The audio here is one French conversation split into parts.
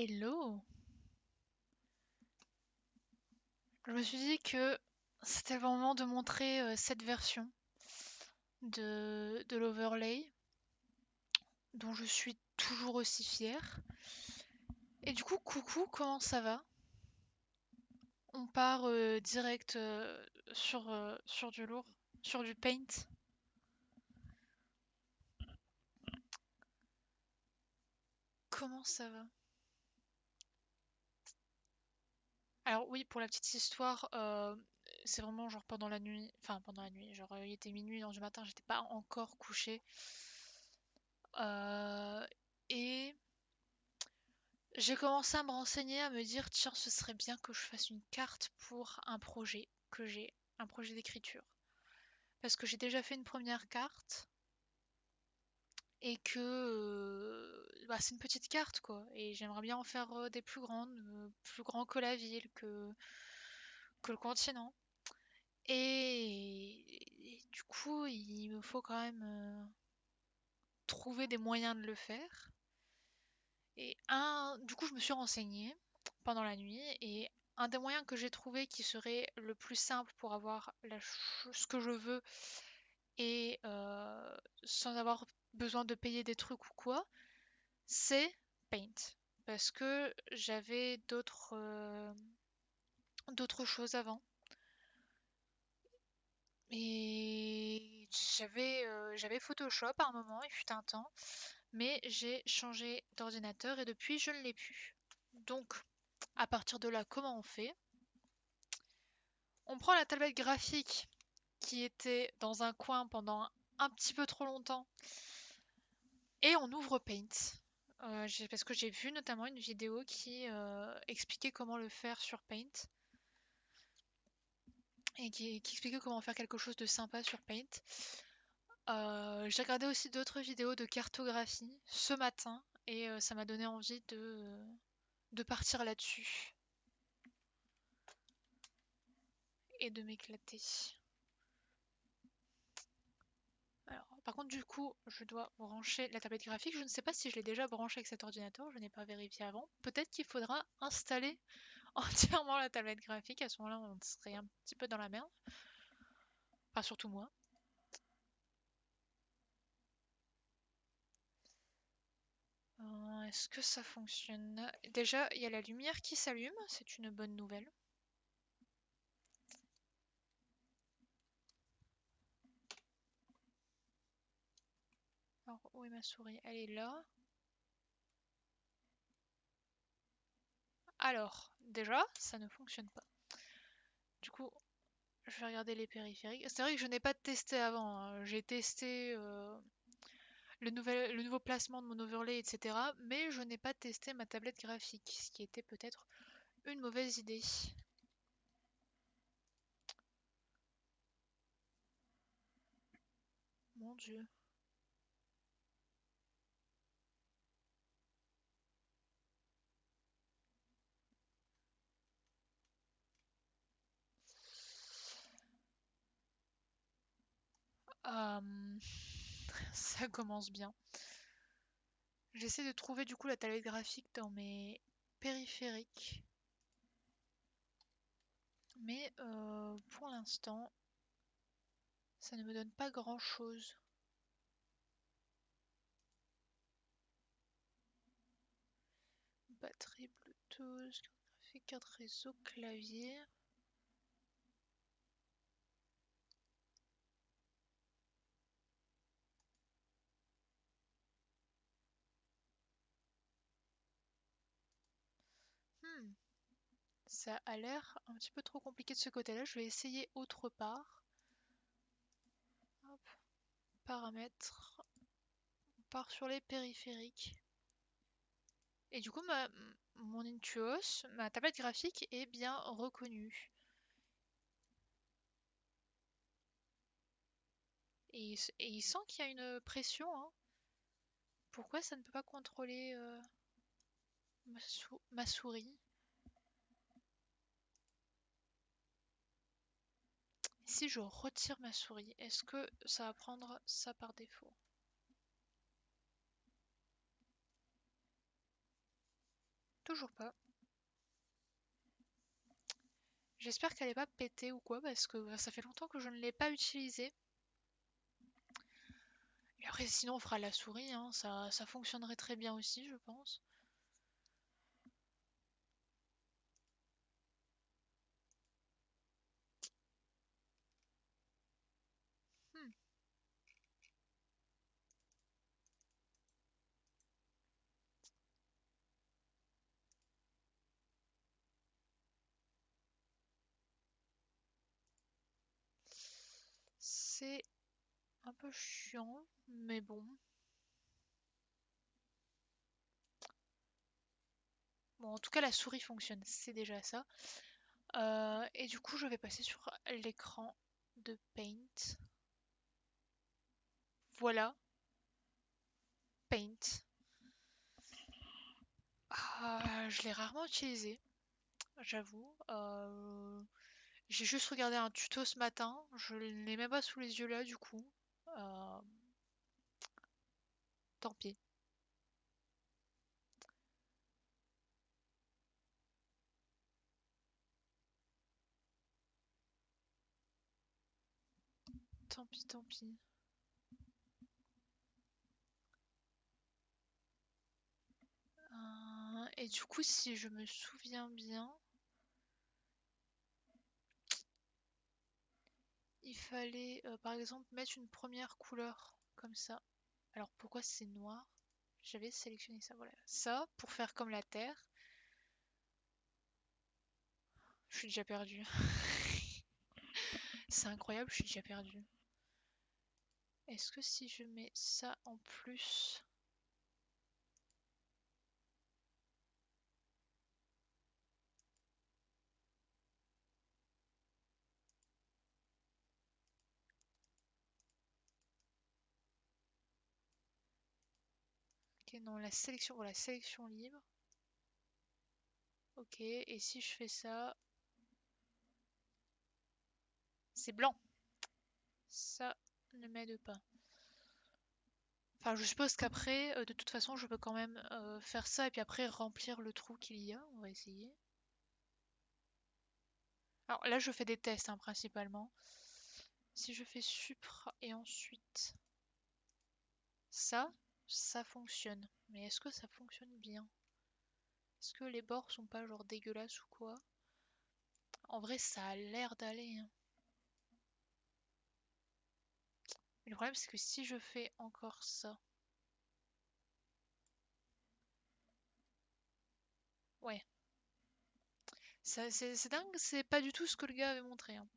Hello! Je me suis dit que c'était le moment de montrer cette version de l'overlay dont je suis toujours aussi fière. Et du coup, coucou, comment ça va? On part direct sur du lourd, sur du paint. Comment ça va? Alors oui, pour la petite histoire, c'est vraiment genre pendant la nuit, enfin pendant la nuit, genre il était minuit, 1h du matin, j'étais pas encore couchée. Euh, et j'ai commencé à me renseigner, à me dire, tiens, ce serait bien que je fasse une carte pour un projet que j'ai, un projet d'écriture. Parce que j'ai déjà fait une première carte et que bah, c'est une petite carte quoi. Et j'aimerais bien en faire des plus grandes, plus grands que la ville, que le continent. Et du coup, il me faut quand même trouver des moyens de le faire. Du coup, je me suis renseignée pendant la nuit et un des moyens que j'ai trouvé qui serait le plus simple pour avoir ce que je veux et sans avoir besoin de payer des trucs ou quoi, c'est Paint. Parce que j'avais d'autres choses avant. Et j'avais Photoshop à un moment, il fut un temps, mais j'ai changé d'ordinateur et depuis je ne l'ai plus. Donc, à partir de là, comment on fait? On prend la tablette graphique qui était dans un coin pendant un petit peu trop longtemps et on ouvre Paint. Parce que j'ai vu notamment une vidéo qui expliquait comment le faire sur Paint et qui expliquait comment faire quelque chose de sympa sur Paint. J'ai regardé aussi d'autres vidéos de cartographie ce matin et ça m'a donné envie de partir là-dessus et de m'éclater. Alors, par contre, du coup, je dois brancher la tablette graphique. Je ne sais pas si je l'ai déjà branchée avec cet ordinateur, je n'ai pas vérifié avant. Peut-être qu'il faudra installer entièrement la tablette graphique. À ce moment-là, on serait un petit peu dans la merde. Enfin, surtout moi. Est-ce que ça fonctionne? Déjà, il y a la lumière qui s'allume, c'est une bonne nouvelle. Alors, où est ma souris? Elle est là. Alors, déjà, ça ne fonctionne pas. Du coup, je vais regarder les périphériques. C'est vrai que je n'ai pas testé avant, hein. J'ai testé le nouveau placement de mon overlay, etc. Mais je n'ai pas testé ma tablette graphique, ce qui était peut-être une mauvaise idée. Mon Dieu. Euh, Ça commence bien. J'essaie de trouver du coup la tablette graphique dans mes périphériques. Mais pour l'instant, ça ne me donne pas grand-chose. Batterie Bluetooth, carte graphique, carte réseau, clavier. Hmm, ça a l'air un petit peu trop compliqué de ce côté-là. Je vais essayer autre part. Hop, paramètres. On part sur les périphériques. Et du coup, mon Intuos, ma tablette graphique est bien reconnue. Et il sent qu'il y a une pression, hein. Pourquoi ça ne peut pas contrôler ma souris? Si je retire ma souris, est-ce que ça va prendre ça par défaut? Toujours pas. J'espère qu'elle est pas pétée ou quoi, parce que ça fait longtemps que je ne l'ai pas utilisée. Et après, sinon, on fera la souris, hein. Ça fonctionnerait très bien aussi, je pense. Hmm. C'est un peu chiant, mais bon. Bon, en tout cas, la souris fonctionne, c'est déjà ça. Et du coup, je vais passer sur l'écran de Paint. Voilà, Paint. Je l'ai rarement utilisé, j'avoue. J'ai juste regardé un tuto ce matin. Je l'ai même pas sous les yeux là, du coup. Euh, Tant pis. Tant pis, tant pis. Et du coup, si je me souviens bien, il fallait par exemple mettre une première couleur comme ça. Alors pourquoi c'est noir? J'avais sélectionné ça, voilà. Ça, pour faire comme la terre. Je suis déjà perdue. C'est incroyable, je suis déjà perdue. Est-ce que si je mets ça en plus... Ok, non, la sélection, voilà, sélection libre. Ok, et si je fais ça, c'est blanc. Ça ne m'aide pas. Enfin, je suppose qu'après, de toute façon, je peux quand même faire ça et puis après remplir le trou qu'il y a. On va essayer. Alors là, je fais des tests hein, principalement. Si je fais supra et ensuite ça, ça fonctionne. Mais est-ce que ça fonctionne bien? Est-ce que les bords sont pas genre dégueulasses ou quoi? En vrai, ça a l'air d'aller, hein. Mais le problème, c'est que si je fais encore ça, ouais, c'est dingue, c'est pas du tout ce que le gars avait montré, hein.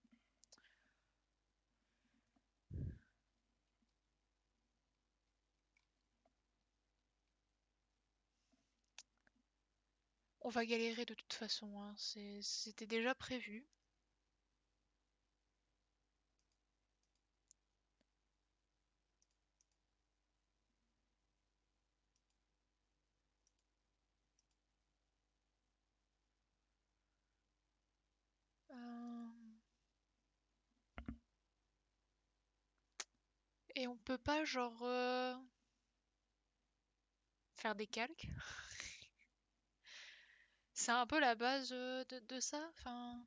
On va galérer de toute façon, hein. C'était déjà prévu. Euh, Et on peut pas genre faire des calques. C'est un peu la base de ça. Enfin,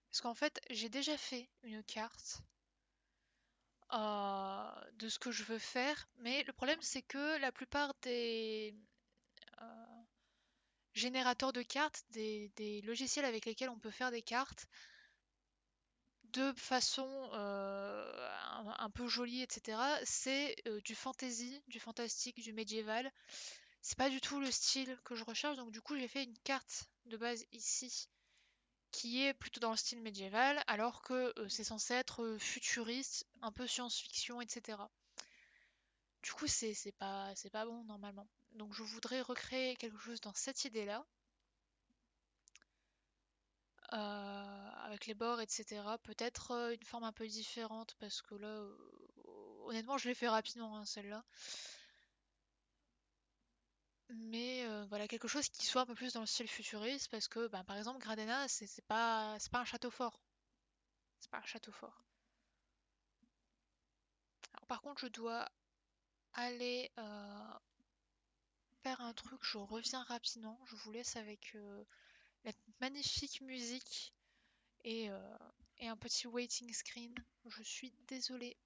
parce qu'en fait, j'ai déjà fait une carte de ce que je veux faire, mais le problème c'est que la plupart des euh, générateurs de cartes, des logiciels avec lesquels on peut faire des cartes de façon un peu jolie, etc., c'est du fantasy, du fantastique, du médiéval. C'est pas du tout le style que je recherche, donc du coup j'ai fait une carte de base ici qui est plutôt dans le style médiéval, alors que c'est censé être futuriste, un peu science-fiction, etc. Du coup c'est pas bon normalement. Donc je voudrais recréer quelque chose dans cette idée-là, avec les bords, etc. Peut-être une forme un peu différente parce que là, honnêtement je l'ai fait rapidement hein, celle-là. Mais voilà, quelque chose qui soit un peu plus dans le style futuriste, parce que bah, par exemple Gradena, c'est pas un château fort. C'est pas un château fort. Alors, par contre, je dois aller faire un truc, je reviens rapidement. Je vous laisse avec la magnifique musique et, euh, et un petit waiting screen. Je suis désolée.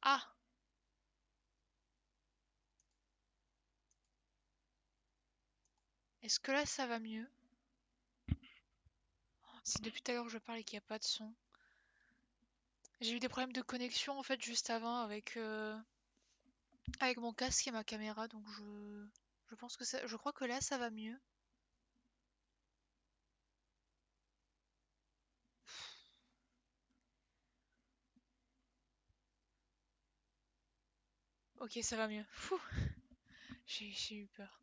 Ah, est-ce que là ça va mieux? Si depuis tout à l'heure je parle et qu'il n'y a pas de son. J'ai eu des problèmes de connexion en fait juste avant avec mon casque et ma caméra, donc je pense que je crois que là ça va mieux. Ok, ça va mieux. Fouh, j'ai eu peur.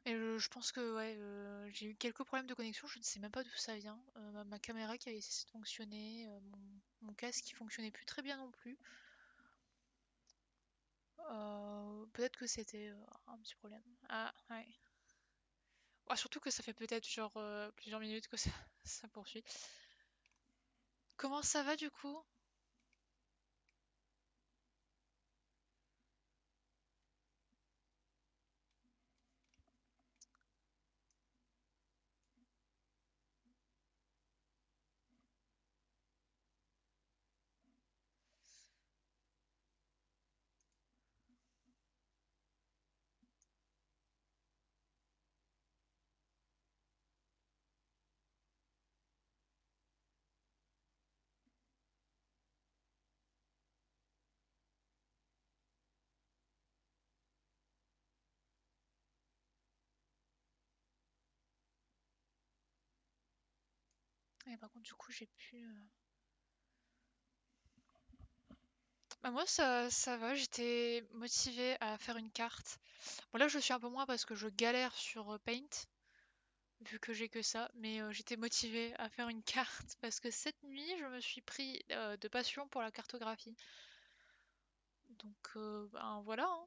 Et je pense que ouais, j'ai eu quelques problèmes de connexion, je ne sais même pas d'où ça vient. Ma caméra qui avait cessé de fonctionner, mon casque qui fonctionnait plus très bien non plus. Peut-être que c'était un petit problème. Ah ouais. Ah, surtout que ça fait peut-être genre plusieurs minutes que ça, ça poursuit. Comment ça va du coup? Et par contre du coup j'ai pu... Bah moi ça va, j'étais motivée à faire une carte. Bon là je suis un peu moins parce que je galère sur Paint, vu que j'ai que ça, mais j'étais motivée à faire une carte parce que cette nuit je me suis pris de passion pour la cartographie. Donc ben voilà, hein.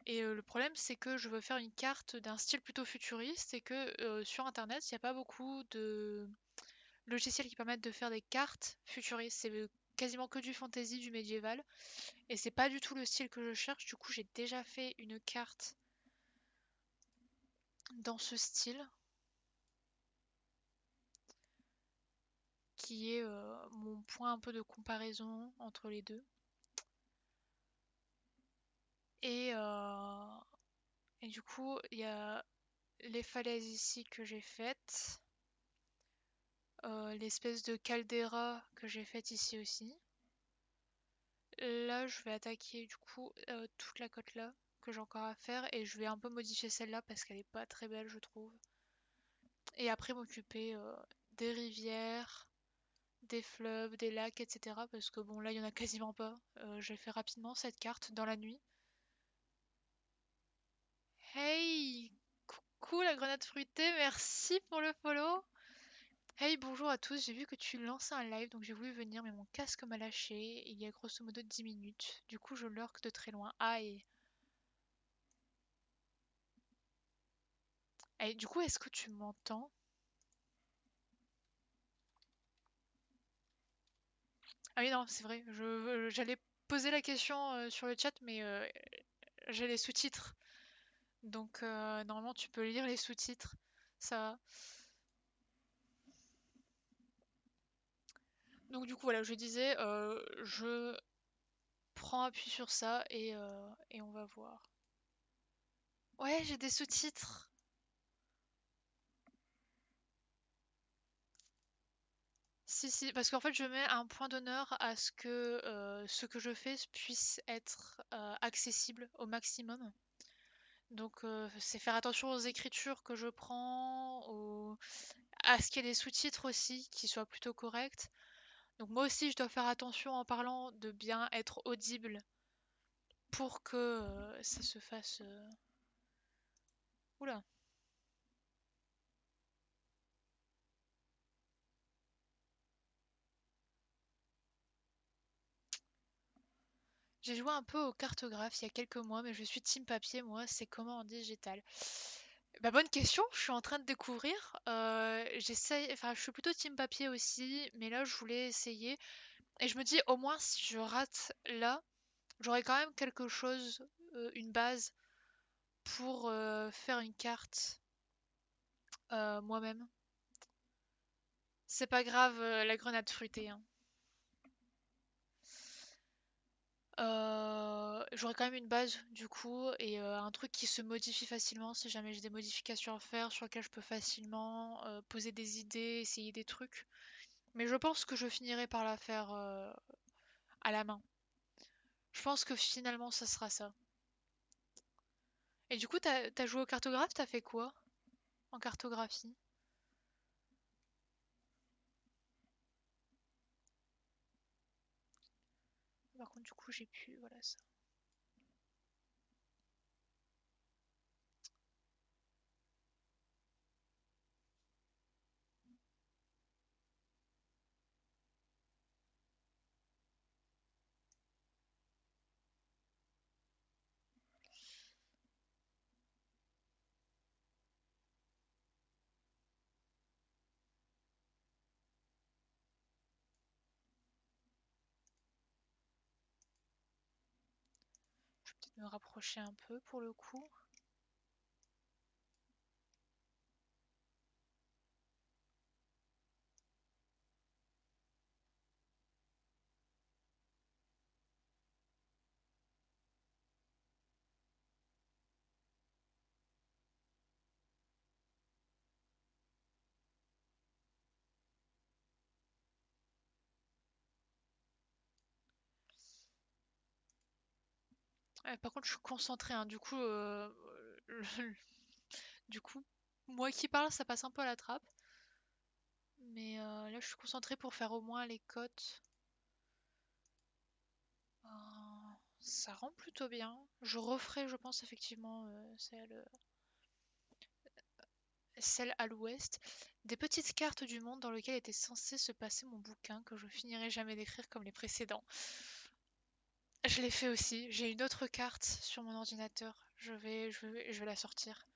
Et le problème c'est que je veux faire une carte d'un style plutôt futuriste et que sur internet il n'y a pas beaucoup de logiciels qui permettent de faire des cartes futuristes. C'est quasiment que du fantasy, du médiéval. Et c'est pas du tout le style que je cherche. Du coup j'ai déjà fait une carte dans ce style qui est mon point un peu de comparaison entre les deux. Et, euh, et du coup, il y a les falaises ici que j'ai faites, l'espèce de caldeira que j'ai faite ici aussi. Là, je vais attaquer du coup toute la côte là que j'ai encore à faire et je vais un peu modifier celle-là parce qu'elle est pas très belle, je trouve. Et après m'occuper des rivières, des fleuves, des lacs, etc. Parce que bon, là, il y en a quasiment pas. J'ai fait rapidement cette carte dans la nuit. Hey! Coucou la grenade fruitée, merci pour le follow! Hey, bonjour à tous, j'ai vu que tu lançais un live, donc j'ai voulu venir, mais mon casque m'a lâché il y a grosso modo 10 minutes. Du coup, je lurk de très loin. Aïe! Et du coup, est-ce que tu m'entends? Ah oui, non, c'est vrai, j'allais poser la question sur le chat, mais j'ai les sous-titres. Donc, normalement, tu peux lire les sous-titres. Ça va. Donc du coup voilà, je disais, je prends appui sur ça et on va voir. Ouais, j'ai des sous-titres. Si, si, parce qu'en fait je mets un point d'honneur à ce que je fais puisse être accessible au maximum. Donc c'est faire attention aux écritures que je prends, à ce qu'il y ait des sous-titres aussi qui soient plutôt corrects. Donc moi aussi je dois faire attention en parlant de bien être audible pour que ça se fasse... Oula. J'ai joué un peu aux cartographes il y a quelques mois, mais je suis team papier, moi, c'est comment en digital? Bah, bonne question, je suis en train de découvrir. J'essaye, enfin, je suis plutôt team papier aussi, mais là, je voulais essayer. Et je me dis, au moins, si je rate là, j'aurai quand même quelque chose, une base pour faire une carte moi-même. C'est pas grave, la grenade fruitée, hein. J'aurais quand même une base du coup et un truc qui se modifie facilement si jamais j'ai des modifications à faire sur lesquelles je peux facilement poser des idées, essayer des trucs. Mais je pense que je finirai par la faire à la main. Je pense que finalement ça sera ça. Et du coup, t'as joué au cartographe, t'as fait quoi en cartographie? Par contre, du coup, j'ai pu, voilà ça. Je vais peut-être me rapprocher un peu pour le coup. Par contre, je suis concentrée, hein, du coup, du coup, moi qui parle, ça passe un peu à la trappe. Mais là, je suis concentrée pour faire au moins les cotes. Ça rend plutôt bien. Je referai, je pense, effectivement, celle à l'ouest. Des petites cartes du monde dans lesquelles était censé se passer mon bouquin que je finirai jamais d'écrire comme les précédents. Je l'ai fait aussi. J'ai une autre carte sur mon ordinateur. Je vais la sortir.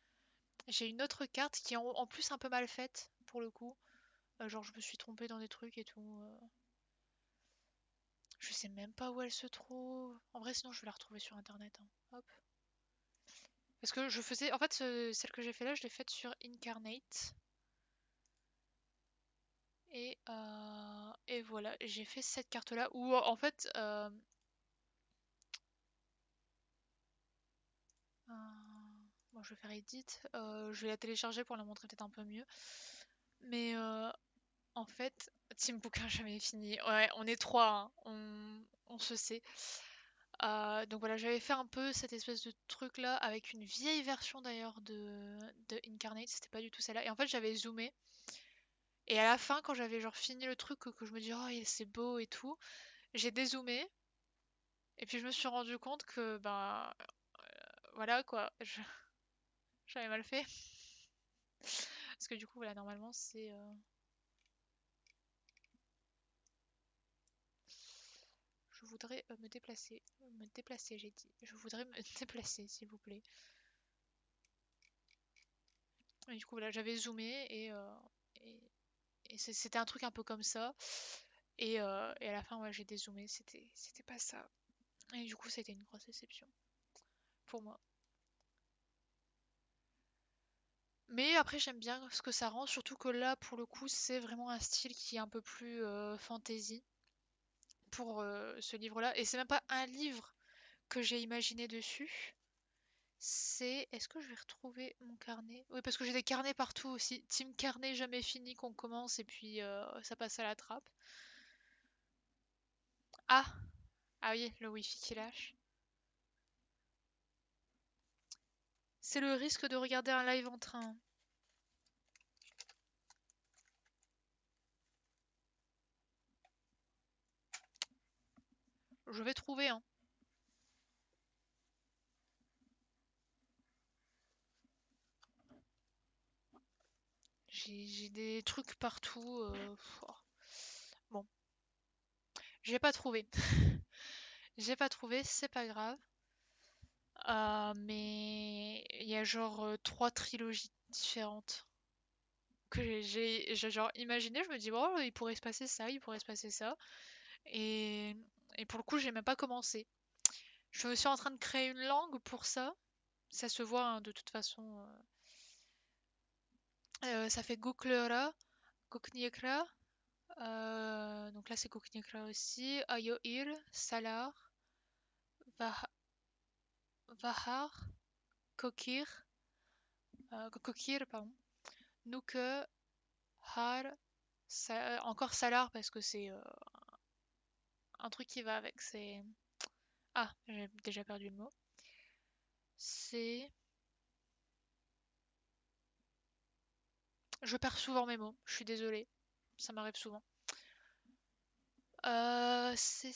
J'ai une autre carte qui est en plus un peu mal faite pour le coup. Genre je me suis trompée dans des trucs et tout. Je sais même pas où elle se trouve. En vrai sinon je vais la retrouver sur internet, hein. Hop. Parce que je faisais. En fait celle que j'ai fait là je l'ai faite sur Incarnate. Et voilà, j'ai fait cette carte là où en fait bon, je vais faire edit. Je vais la télécharger pour la montrer peut-être un peu mieux. Mais en fait, Team Bouquin jamais fini. Ouais, on est trois, hein. On se sait. Donc voilà, j'avais fait un peu cette espèce de truc là avec une vieille version d'ailleurs de Incarnate, c'était pas du tout celle-là. Et en fait, j'avais zoomé. Et à la fin, quand j'avais genre fini le truc, que je me dis oh c'est beau et tout, j'ai dézoomé. Et puis je me suis rendu compte que ben voilà quoi, j'avais mal fait. Parce que du coup, voilà, normalement c'est. Je voudrais me déplacer. Me déplacer, j'ai dit. Je voudrais me déplacer, s'il vous plaît. Et du coup, voilà, j'avais zoomé et, c'était un truc un peu comme ça. Et à la fin, ouais, j'ai dézoomé, c'était pas ça. Et du coup, c'était une grosse déception pour moi. Mais après, j'aime bien ce que ça rend, surtout que là, pour le coup, c'est vraiment un style qui est un peu plus fantasy pour ce livre-là. Et c'est même pas un livre que j'ai imaginé dessus. C'est. Est-ce que je vais retrouver mon carnet? Oui, parce que j'ai des carnets partout aussi. Team carnet jamais fini qu'on commence et puis ça passe à la trappe. Ah! Ah oui, le wifi qui lâche. C'est le risque de regarder un live en train. Je vais trouver, hein. J'ai des trucs partout. Oh. Bon, j'ai pas trouvé. J'ai pas trouvé, c'est pas grave. Mais il y a genre trois trilogies différentes que j'ai genre imaginé. Je me dis, oh, il pourrait se passer ça, il pourrait se passer ça. Et, et pour le coup, j'ai même pas commencé. Je me suis en train de créer une langue pour ça. Ça se voit hein, de toute façon. Ça fait Googlera, Gokniekra. Donc là, c'est Gokniekra aussi. Ayoir, Salar. Vah- Vahar, Kokir, Kokir, pardon, Nuke, Har, encore Salar parce que c'est un truc qui va avec. C'est. Ah, j'ai déjà perdu le mot. C'est. Je perds souvent mes mots, je suis désolée. Ça m'arrive souvent. C'est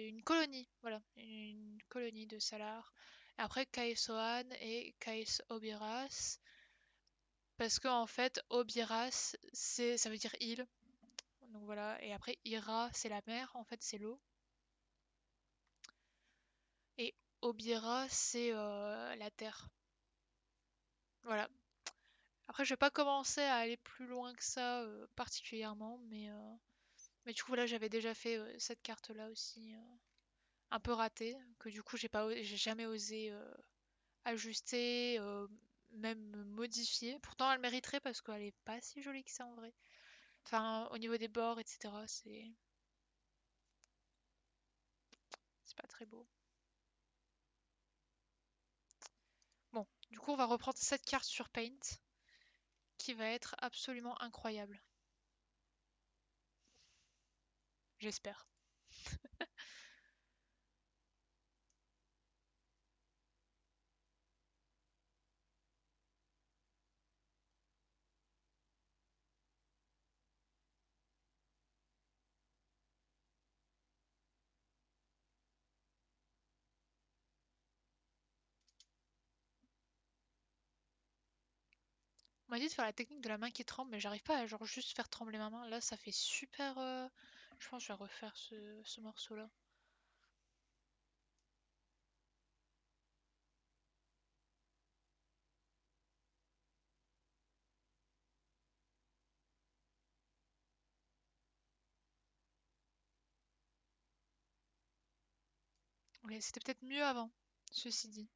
une colonie, voilà, une colonie de Salar. Après Caessoan et Caes Obiras, parce que en fait Obiras ça veut dire île, donc voilà. Et après Ira c'est la mer, en fait c'est l'eau. Et Obira c'est la terre. Voilà. Après je vais pas commencer à aller plus loin que ça particulièrement, mais du coup là j'avais déjà fait cette carte là aussi. Un peu raté, que du coup j'ai jamais osé ajuster, même modifier. Pourtant elle mériterait parce qu'elle est pas si jolie que ça en vrai. Enfin au niveau des bords, etc. C'est pas très beau. Bon, du coup on va reprendre cette carte sur Paint qui va être absolument incroyable. J'espère. On m'a dit de faire la technique de la main qui tremble, mais j'arrive pas à genre juste faire trembler ma main. Là ça fait super. Je pense que je vais refaire ce morceau-là. Ouais, c'était peut-être mieux avant, ceci dit.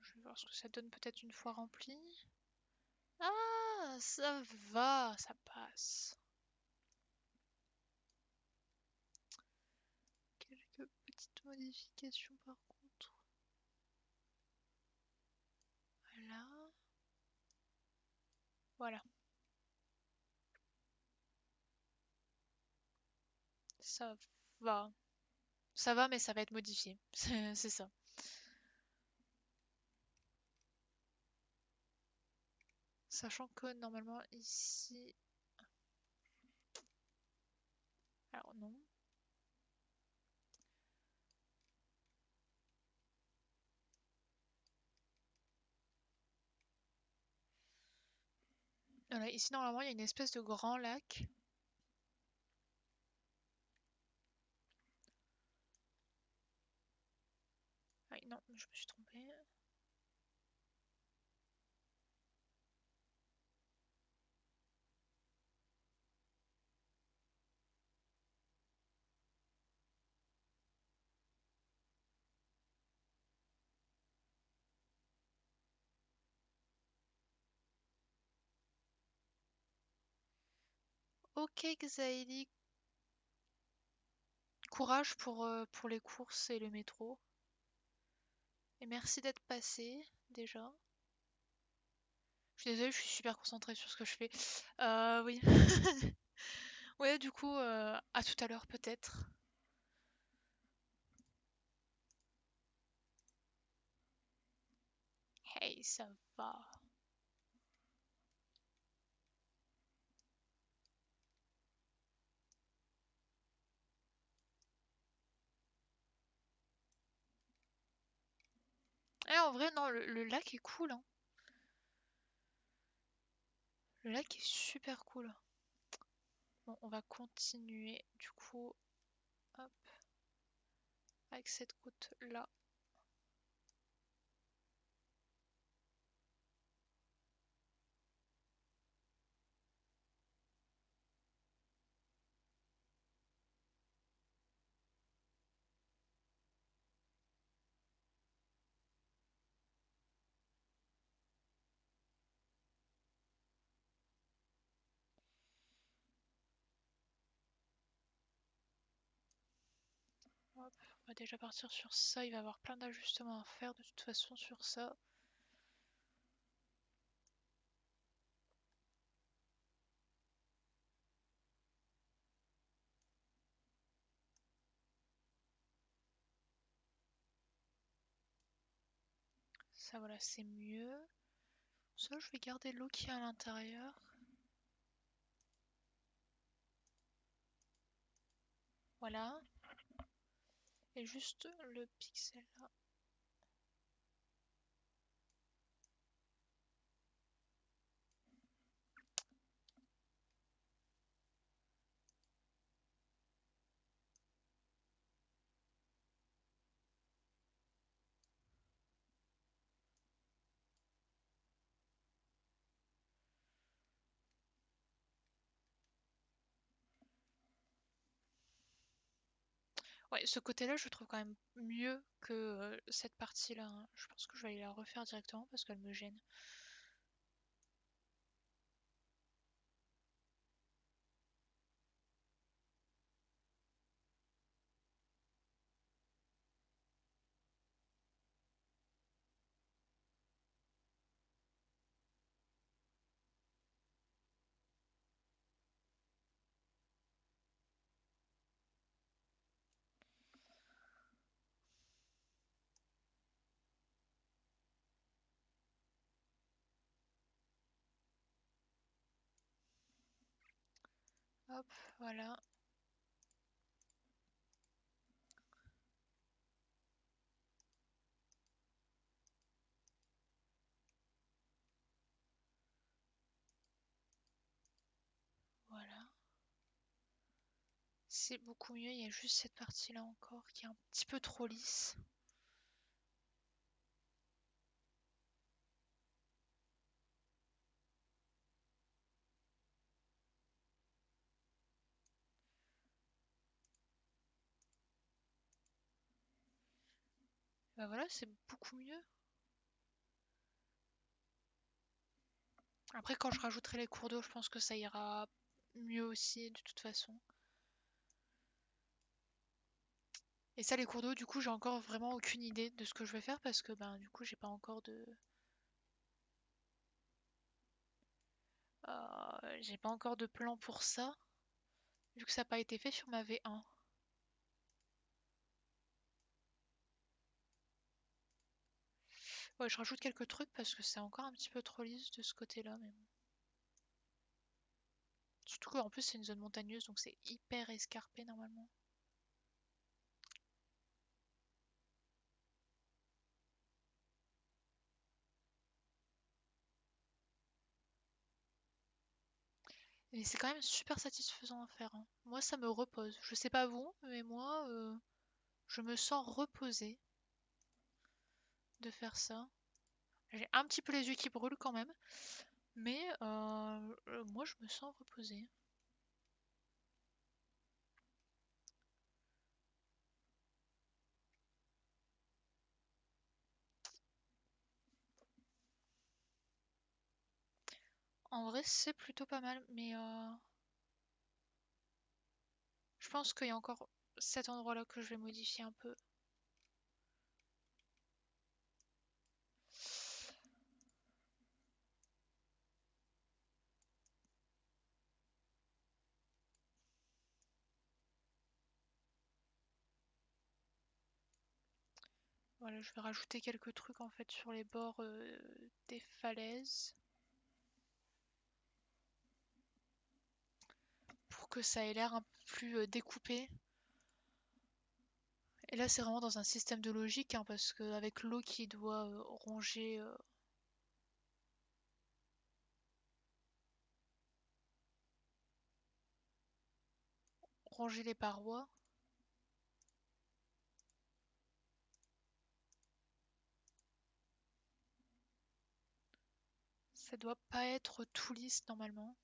Je vais voir ce que ça donne peut-être une fois rempli. Ah, ça va, ça passe. Quelques petites modifications par contre. Voilà. Voilà. Ça va. Ça va, mais ça va être modifié. C'est ça. Sachant que normalement ici... Alors non. Voilà, ici normalement il y a une espèce de grand lac. Ah non, je me suis trompée. Ok Xaïli, courage pour les courses et le métro. Et merci d'être passé déjà. Je suis désolée, je suis super concentrée sur ce que je fais. Oui. Ouais, du coup, à tout à l'heure peut-être. Hey, ça va. Eh, en vrai, non, le lac est cool, hein. Le lac est super cool. Bon, on va continuer, du coup, hop, avec cette route-là. On va déjà partir sur ça. Il va y avoir plein d'ajustements à faire de toute façon sur ça. Ça voilà, c'est mieux. Ça, je vais garder l'eau qui est à l'intérieur. Voilà. Et juste le pixel là. Ouais, ce côté-là, je trouve quand même mieux que cette partie-là, hein. Je pense que je vais aller la refaire directement parce qu'elle me gêne. Hop, voilà. Voilà. C'est beaucoup mieux, il y a juste cette partie-là encore qui est un petit peu trop lisse. Bah voilà, c'est beaucoup mieux. Après, quand je rajouterai les cours d'eau, je pense que ça ira mieux aussi, de toute façon. Et ça, les cours d'eau, du coup, j'ai encore vraiment aucune idée de ce que je vais faire parce que, ben, du coup, j'ai pas encore j'ai pas encore de plan pour ça, vu que ça n'a pas été fait sur ma V1. Ouais, je rajoute quelques trucs parce que c'est encore un petit peu trop lisse de ce côté-là, mais bon. Surtout qu'en plus, c'est une zone montagneuse, donc c'est hyper escarpé normalement. Mais c'est quand même super satisfaisant à faire, hein. Moi, ça me repose. Je sais pas vous, mais moi, je me sens reposée de faire ça. J'ai un petit peu les yeux qui brûlent quand même, mais moi, je me sens reposée. En vrai, c'est plutôt pas mal, mais je pense qu'il y a encore cet endroit-là que je vais modifier un peu. Voilà, je vais rajouter quelques trucs en fait sur les bords des falaises pour que ça ait l'air un peu plus découpé. Et là, c'est vraiment dans un système de logique, hein, parce qu'avec l'eau qui doit ronger les parois, ça doit pas être tout lisse normalement.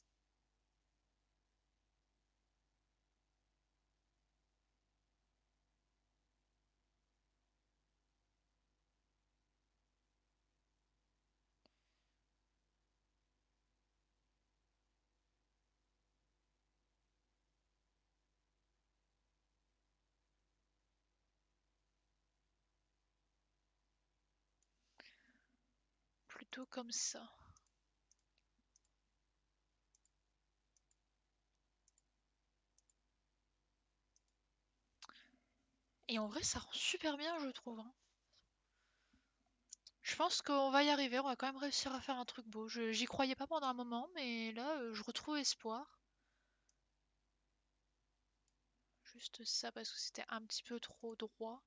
plutôt comme ça. Et en vrai, ça rend super bien, je trouve, hein. Je pense qu'on va y arriver, on va quand même réussir à faire un truc beau. J'y croyais pas pendant un moment, mais là, je retrouve espoir. Juste ça, parce que c'était un petit peu trop droit.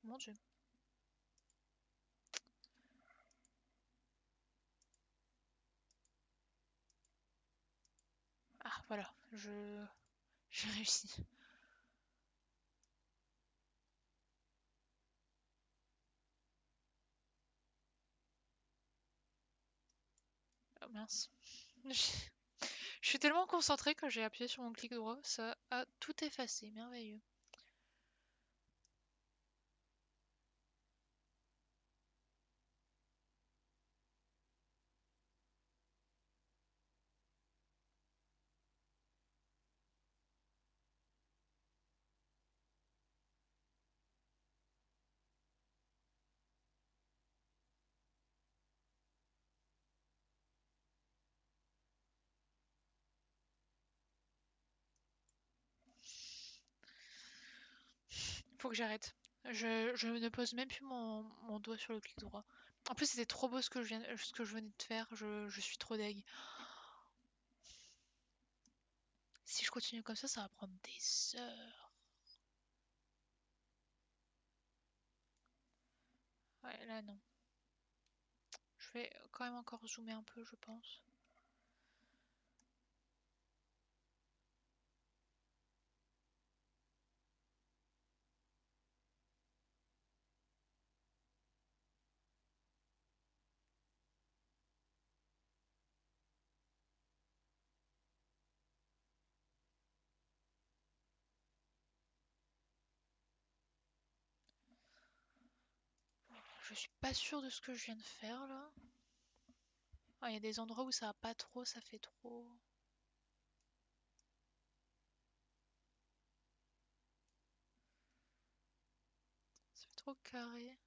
Mon Dieu. Ah, voilà, j'ai réussi. Oh mince. Je suis tellement concentrée que j'ai appuyé sur mon clic droit, ça a tout effacé, merveilleux. Faut que j'arrête. Je ne pose même plus mon doigt sur le clic droit. En plus, c'était trop beau ce que je venais de faire. Je suis trop deg. Si je continue comme ça va prendre des heures. Ouais, là non. Je vais quand même encore zoomer un peu, je pense. Je suis pas sûre de ce que je viens de faire là. Ah, il y a des endroits où ça va pas trop, ça fait trop. Ça fait trop carré.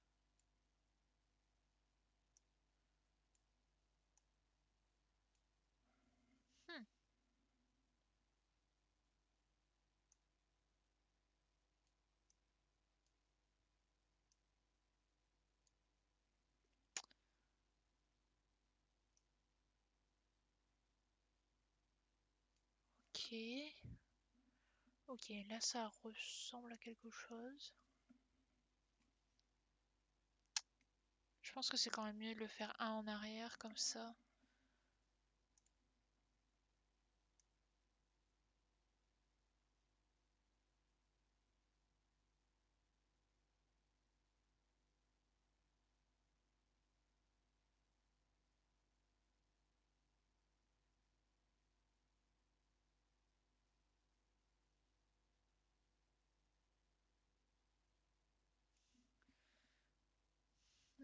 Hmm, ok. Ok, là ça ressemble à quelque chose. Je pense que c'est quand même mieux de le faire un en arrière comme ça.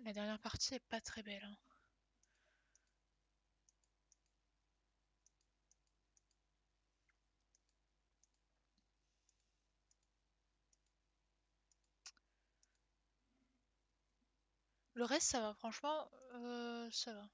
La dernière partie est pas très belle, hein. Le reste ça va, franchement, ça va.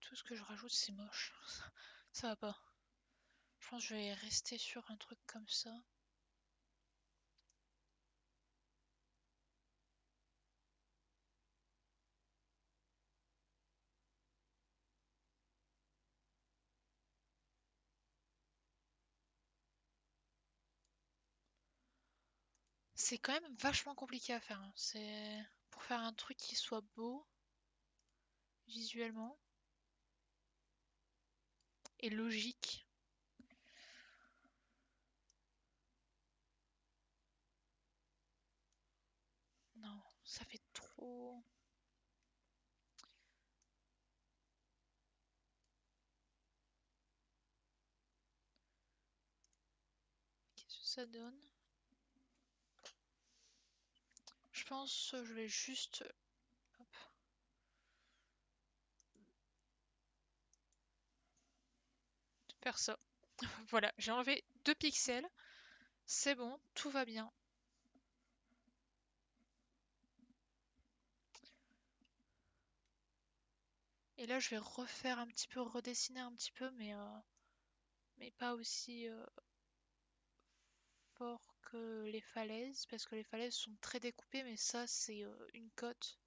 Tout ce que je rajoute c'est moche. Ça va pas. Je pense que je vais rester sur un truc comme ça. C'est quand même vachement compliqué à faire, hein. C'est pour faire un truc qui soit beau visuellement et logique. Ça fait trop... Qu'est-ce que ça donne? Je pense que je vais juste hop, faire ça. Voilà, j'ai enlevé 2 pixels. C'est bon, tout va bien. Et là, je vais refaire un petit peu, redessiner un petit peu, mais pas aussi fort que les falaises, parce que les falaises sont très découpées, mais ça, c'est une côte,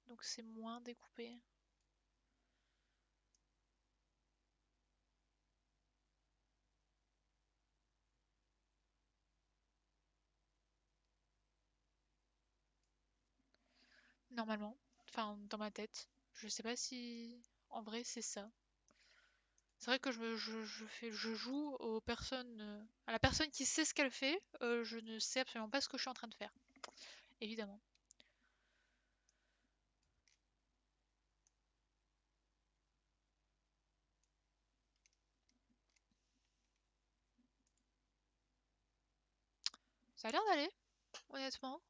donc c'est moins découpé. Normalement, enfin, dans ma tête. Je sais pas si en vrai c'est ça. C'est vrai que je joue aux personnes, à la personne qui sait ce qu'elle fait. Je ne sais absolument pas ce que je suis en train de faire, évidemment. Ça a l'air d'aller, honnêtement.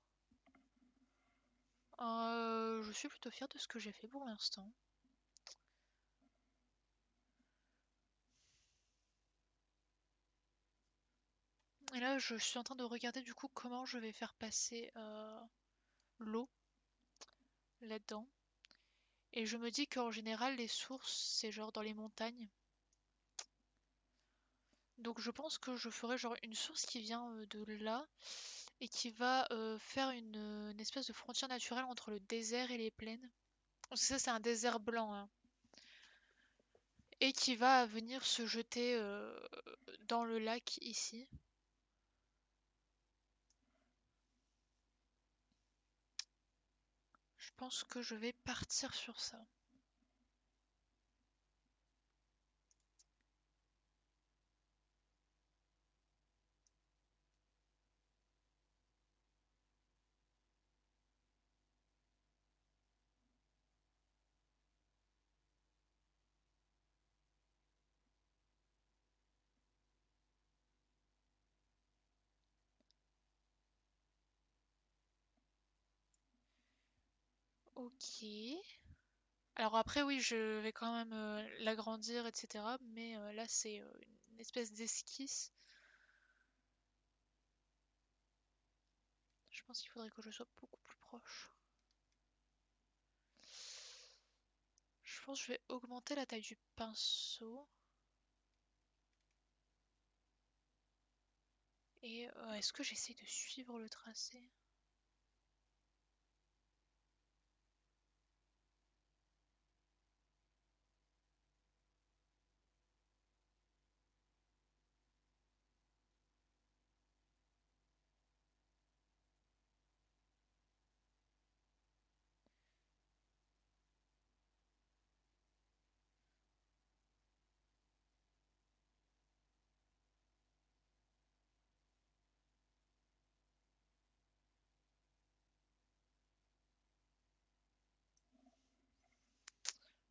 Je suis plutôt fière de ce que j'ai fait pour l'instant. Et là, je suis en train de regarder du coup comment je vais faire passer l'eau là-dedans. Et je me dis qu'en général, les sources, c'est genre dans les montagnes. Donc je pense que je ferai genre une source qui vient de là et qui va faire une espèce de frontière naturelle entre le désert et les plaines. Parce que ça, c'est un désert blanc, hein. Et qui va venir se jeter dans le lac ici. Je pense que je vais partir sur ça. Ok. Alors après, oui, je vais quand même l'agrandir, etc. Mais là, c'est une espèce d'esquisse. Je pense qu'il faudrait que je sois beaucoup plus proche. Je pense que je vais augmenter la taille du pinceau. Et est-ce que j'essaie de suivre le tracé?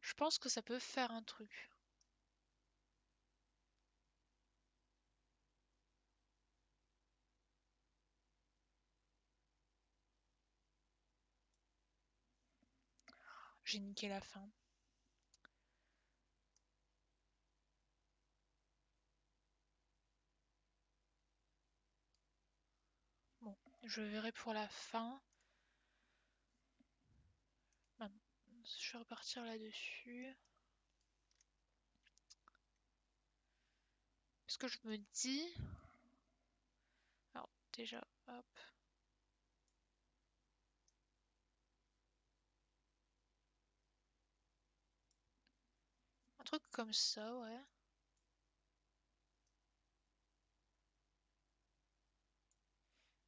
Je pense que ça peut faire un truc. J'ai niqué la fin. Bon, je verrai pour la fin. Bah, je vais repartir là-dessus. Parce que je me dis... Alors, déjà, hop. Un truc comme ça, ouais.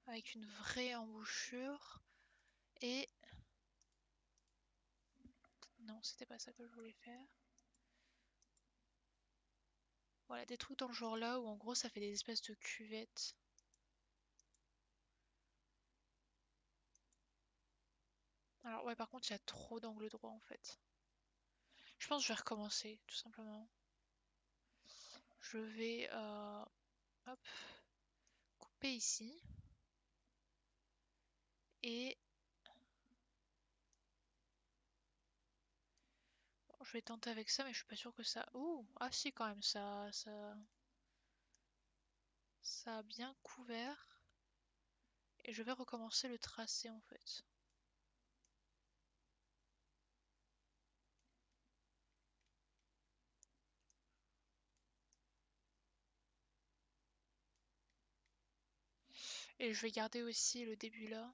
Avec une vraie embouchure. Et... Non, c'était pas ça que je voulais faire. Voilà, des trucs dans le genre là où en gros ça fait des espèces de cuvettes. Alors ouais, par contre, il y a trop d'angles droits en fait. Je pense que je vais recommencer, tout simplement. Je vais hop, couper ici. Et bon, je vais tenter avec ça, mais je suis pas sûre que ça... Ouh, ah si quand même, ça a bien couvert. Et je vais recommencer le tracé en fait. Et je vais garder aussi le début là.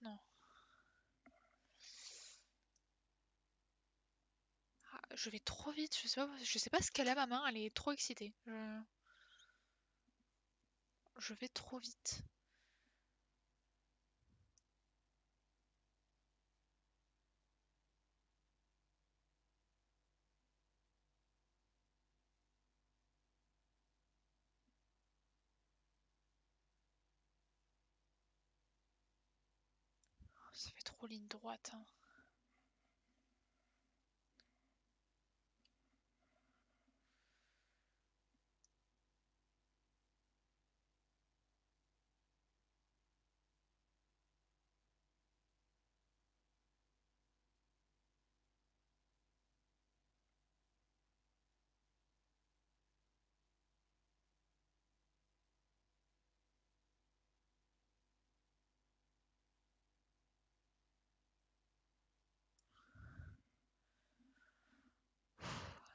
Non, ah, je vais trop vite, je sais pas ce qu'elle a ma main, elle est trop excitée. Je vais trop vite. Ça fait trop ligne droite, hein.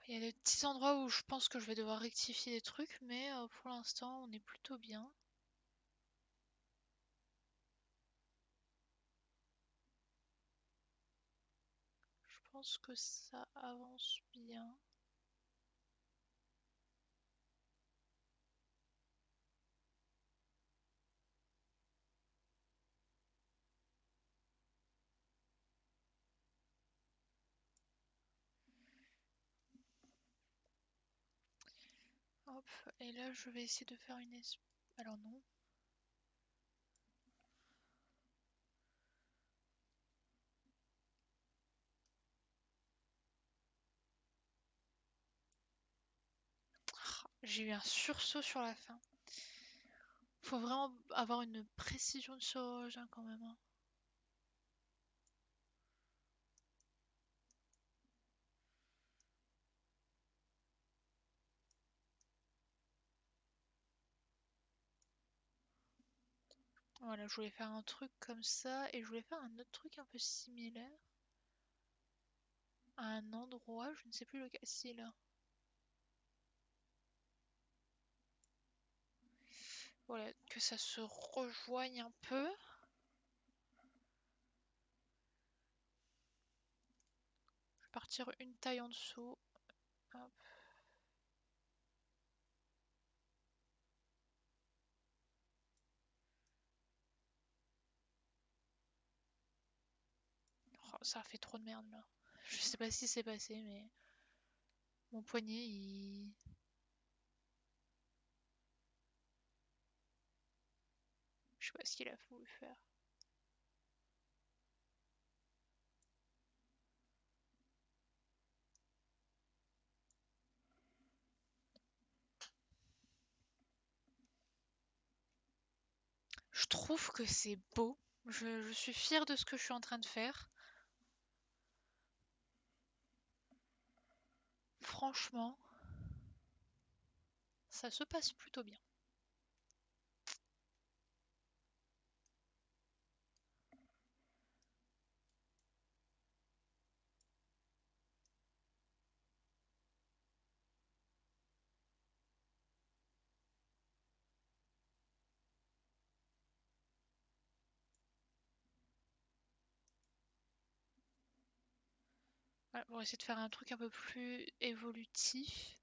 Il y a des petits endroits où je pense que je vais devoir rectifier des trucs, mais pour l'instant on est plutôt bien. Je pense que ça avance bien. Hop, et là je vais essayer de faire une... Alors non. J'ai eu un sursaut sur la fin. Faut vraiment avoir une précision de chirurgien quand même, hein. Voilà, je voulais faire un truc comme ça et je voulais faire un autre truc un peu similaire à un endroit, je ne sais plus lequel. Si là. Voilà, que ça se rejoigne un peu. Je vais partir une taille en dessous. Hop. Oh, ça a fait trop de merde là. Je sais pas ce qui s'est passé, mais mon poignet, je sais pas ce qu'il a voulu faire. Je trouve que c'est beau. Je suis fière de ce que je suis en train de faire. Franchement, ça se passe plutôt bien. Voilà, pour essayer de faire un truc un peu plus évolutif.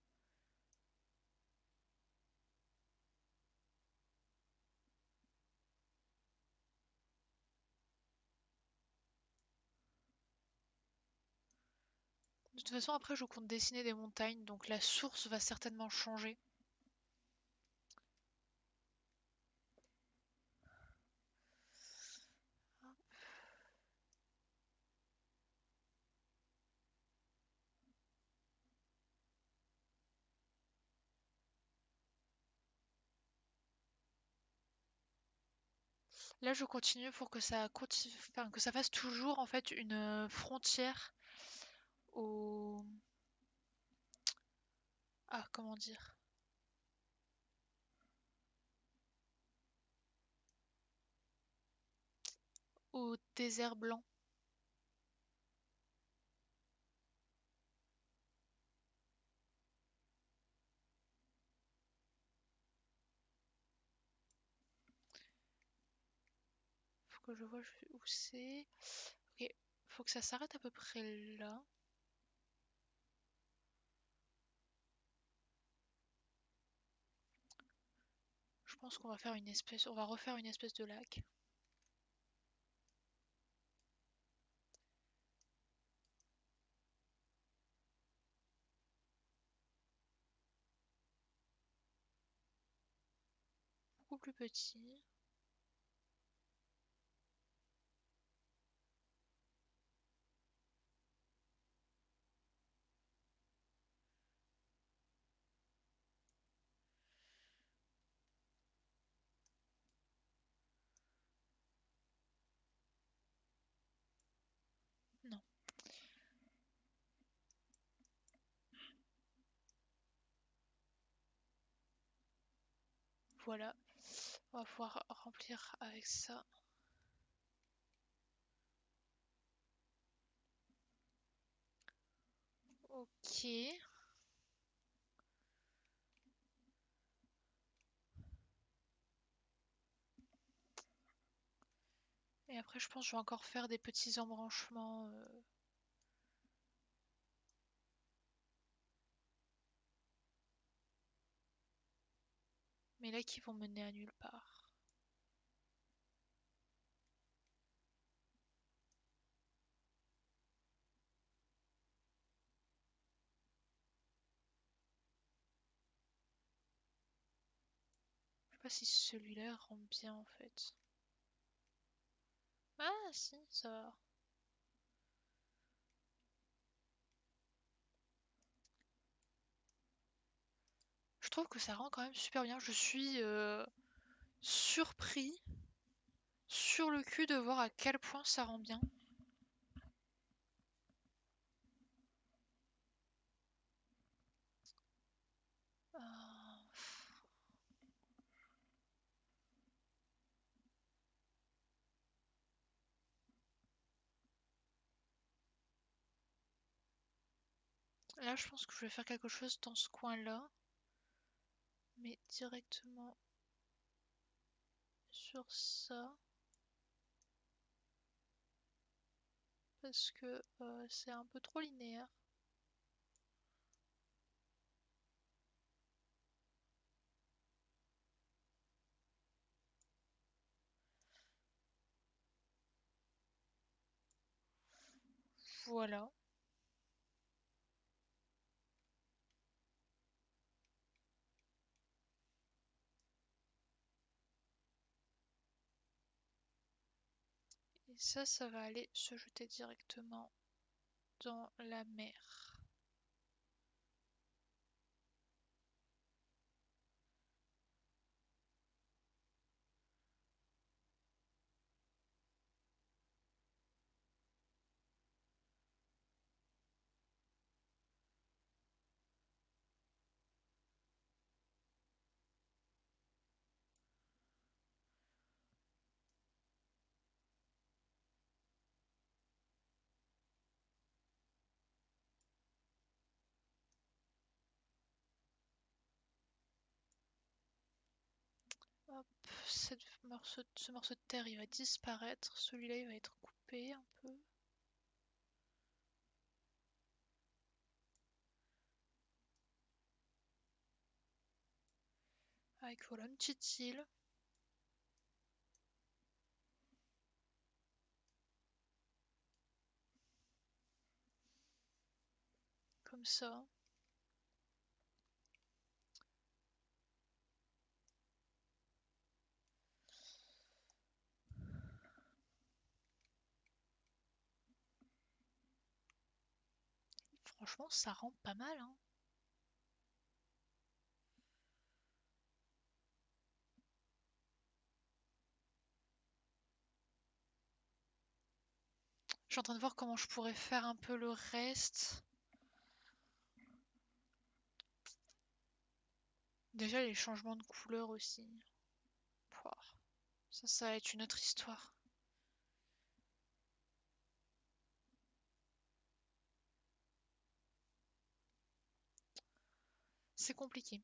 De toute façon, après, je compte dessiner des montagnes, donc la source va certainement changer. Là, je continue pour que ça continue, enfin, que ça fasse toujours en fait une frontière au... Ah, comment dire? Au désert blanc. Faut que je vois où c'est. Ok, faut que ça s'arrête à peu près là. Je pense qu'on va faire une espèce, on va refaire une espèce de lac. Beaucoup plus petit. Non, voilà. On va pouvoir remplir avec ça. Ok. Et après, je pense que je vais encore faire des petits embranchements. Mais là, qui vont mener à nulle part. Je sais pas si celui-là rend bien en fait. Ah si, ça va. Je trouve que ça rend quand même super bien. Je suis surpris, sur le cul de voir à quel point ça rend bien. Euh, Là, je pense que je vais faire quelque chose dans ce coin-là, mais directement sur ça, parce que c'est un peu trop linéaire. Voilà. Et ça va aller se jeter directement dans la mer. Hop, ce morceau de terre il va disparaître, celui-là il va être coupé un peu. Avec voilà une petite île. Comme ça. Franchement, ça rend pas mal, hein. Je suis en train de voir comment je pourrais faire un peu le reste. Déjà les changements de couleur aussi. Pouah, ça va être une autre histoire. C'est compliqué.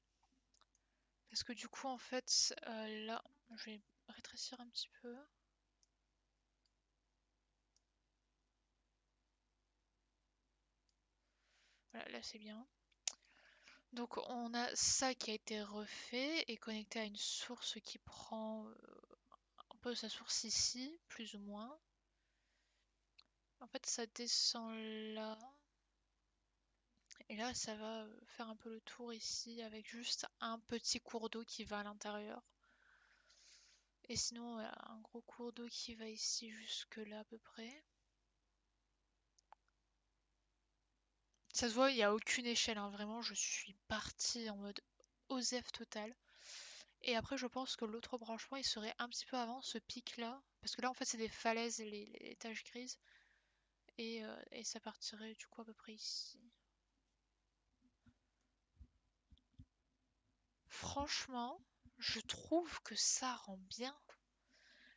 Parce que du coup, en fait, là, je vais rétrécir un petit peu. Voilà, là c'est bien. Donc on a ça qui a été refait et connecté à une source qui prend un peu sa source ici, plus ou moins. En fait, ça descend là. Et là, ça va faire un peu le tour ici avec juste un petit cours d'eau qui va à l'intérieur. Et sinon, un gros cours d'eau qui va ici jusque là à peu près. Ça se voit, il n'y a aucune échelle, hein. Vraiment, je suis partie en mode OSEF total. Et après, je pense que l'autre branchement, il serait un petit peu avant ce pic-là. Parce que là, en fait, c'est des falaises, les taches grises. Et ça partirait du coup à peu près ici. Franchement, je trouve que ça rend bien.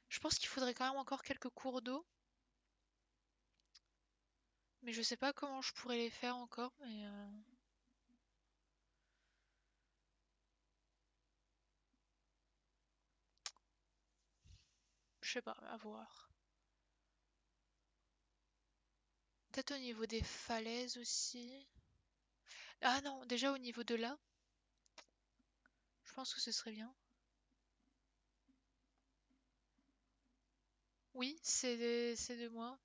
Je pense qu'il faudrait quand même encore quelques cours d'eau. Mais je sais pas comment je pourrais les faire encore. Mais je sais pas, à voir. Peut-être au niveau des falaises aussi. Ah non, déjà au niveau de là, je pense que ce serait bien. Oui, c'est de moi.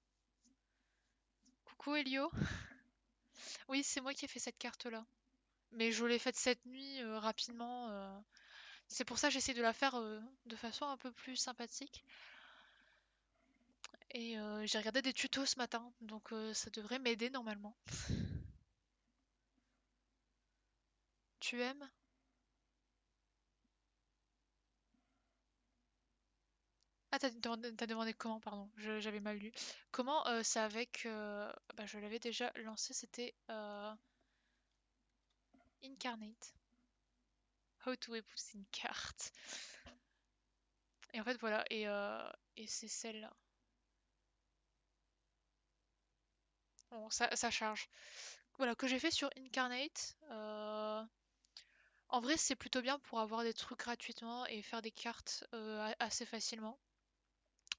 Coucou Elio. Oui, c'est moi qui ai fait cette carte-là. Mais je l'ai faite cette nuit rapidement. C'est pour ça que j'essaie de la faire de façon un peu plus sympathique. Et j'ai regardé des tutos ce matin, donc ça devrait m'aider normalement. Tu aimes? Ah, t'as demandé comment, pardon, j'avais mal lu. Comment c'est avec... bah, je l'avais déjà lancé, c'était Incarnate. How to épouser une carte. Et en fait, voilà, et c'est celle-là. Bon, ça charge. Voilà, que j'ai fait sur Incarnate. En vrai, c'est plutôt bien pour avoir des trucs gratuitement et faire des cartes assez facilement.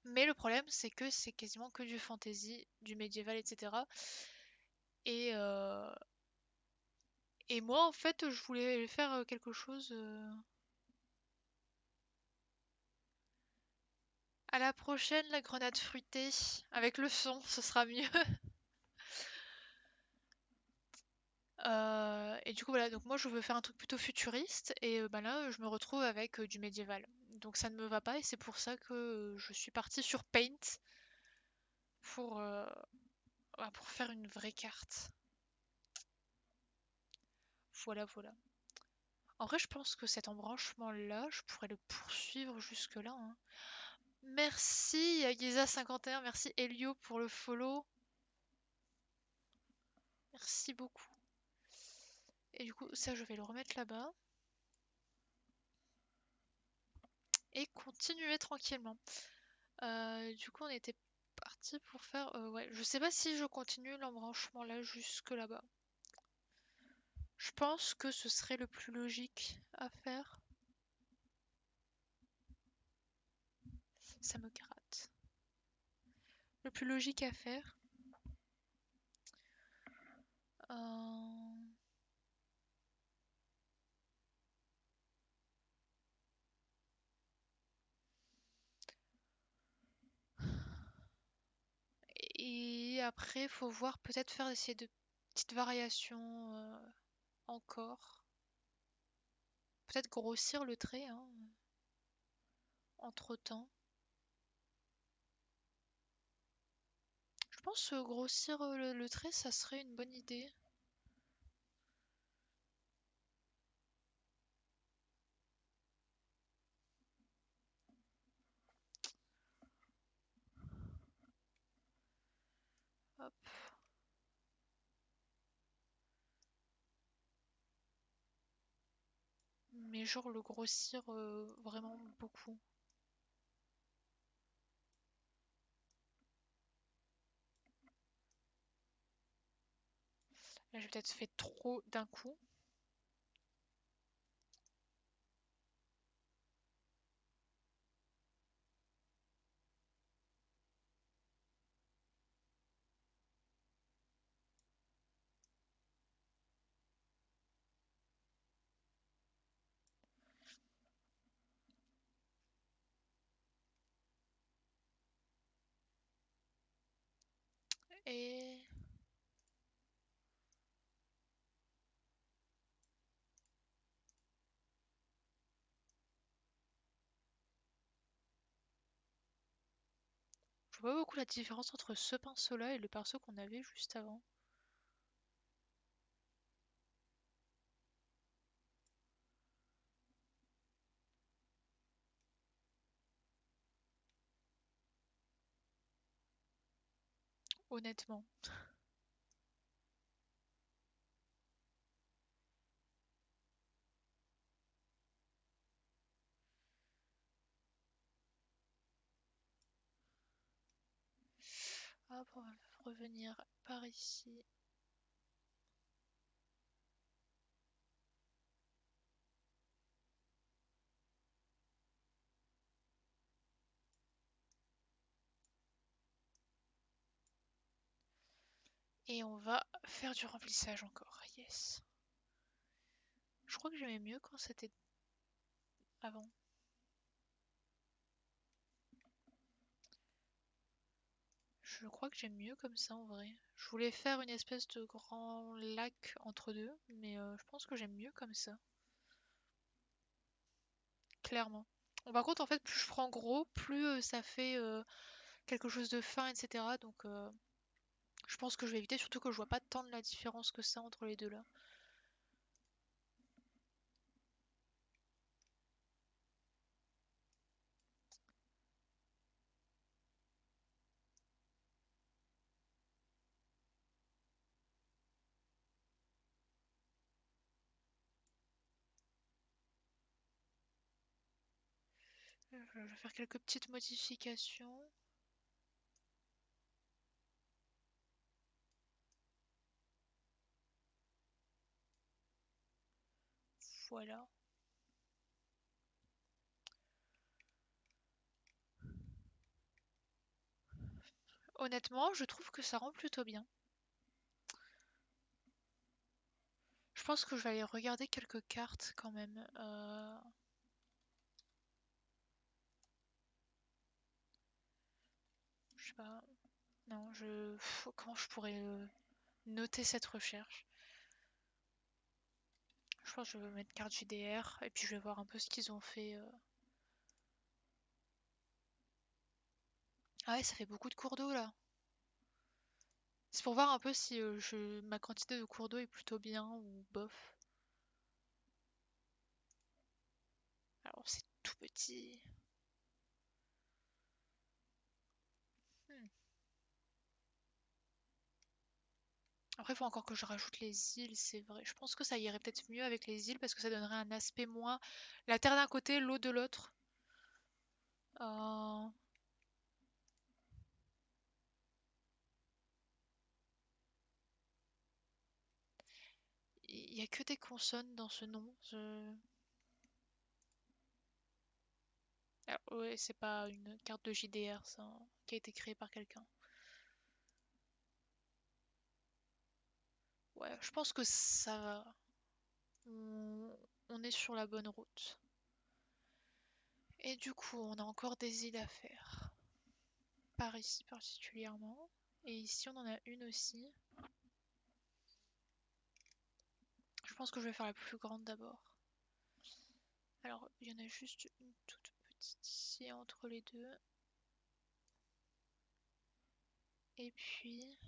Mais le problème, c'est que c'est quasiment que du fantasy, du médiéval, etc. Et, euh, et moi, en fait, je voulais faire quelque chose. À la prochaine, la grenade fruitée. Avec le son, ce sera mieux. Et du coup, voilà. Donc, moi, je veux faire un truc plutôt futuriste. Et bah là, je me retrouve avec du médiéval. Donc, ça ne me va pas. Et c'est pour ça que je suis partie sur Paint pour, pour faire une vraie carte. Voilà, voilà. En vrai, je pense que cet embranchement-là, je pourrais le poursuivre jusque-là, hein. Merci Yagiza51, merci Elio pour le follow. Merci beaucoup. Et du coup, ça, je vais le remettre là-bas. Et continuer tranquillement. Du coup, on était parti pour faire... ouais, je sais pas si je continue l'embranchement là jusque là-bas. Je pense que ce serait le plus logique à faire. Ça me gratte. Le plus logique à faire. Euh, après, faut voir, peut-être faire essayer de petites variations encore. Peut-être grossir le trait, hein, entre-temps. Je pense grossir le trait, ça serait une bonne idée. Hop. Mais genre le grossir vraiment beaucoup. Là, j'ai peut-être fait trop d'un coup. Et je vois pas beaucoup la différence entre ce pinceau-là et le pinceau qu'on avait juste avant. Honnêtement. Hop, on va revenir par ici. Et on va faire du remplissage encore. Yes. Je crois que j'aimais mieux quand c'était avant. Je crois que j'aime mieux comme ça en vrai. Je voulais faire une espèce de grand lac entre deux, mais je pense que j'aime mieux comme ça. Clairement. Bon, par contre, en fait, plus je prends gros, plus ça fait quelque chose de fin, etc. Donc, je pense que je vais éviter, surtout que je vois pas tant de la différence que ça entre les deux là. Je vais faire quelques petites modifications. Voilà. Honnêtement, je trouve que ça rend plutôt bien. Je pense que je vais aller regarder quelques cartes quand même. Je sais pas. Non, comment je pourrais noter cette recherche? Je pense que je vais mettre carte JDR et puis je vais voir un peu ce qu'ils ont fait. Ah ouais, ça fait beaucoup de cours d'eau là. C'est pour voir un peu si ma quantité de cours d'eau est plutôt bien ou bof. Alors c'est tout petit. Hmm. Après, il faut encore que je rajoute les îles, c'est vrai. Je pense que ça irait peut-être mieux avec les îles parce que ça donnerait un aspect moins. La terre d'un côté, l'eau de l'autre. Euh, Il y a que des consonnes dans ce nom. Ah, ouais, c'est pas une carte de JDR, ça, hein, qui a été créée par quelqu'un. Ouais, je pense que ça va. On est sur la bonne route. Et du coup, on a encore des îles à faire. Par ici particulièrement. Et ici on en a une aussi. Je pense que je vais faire la plus grande d'abord. Alors il y en a juste une toute petite ici entre les deux. Et puis...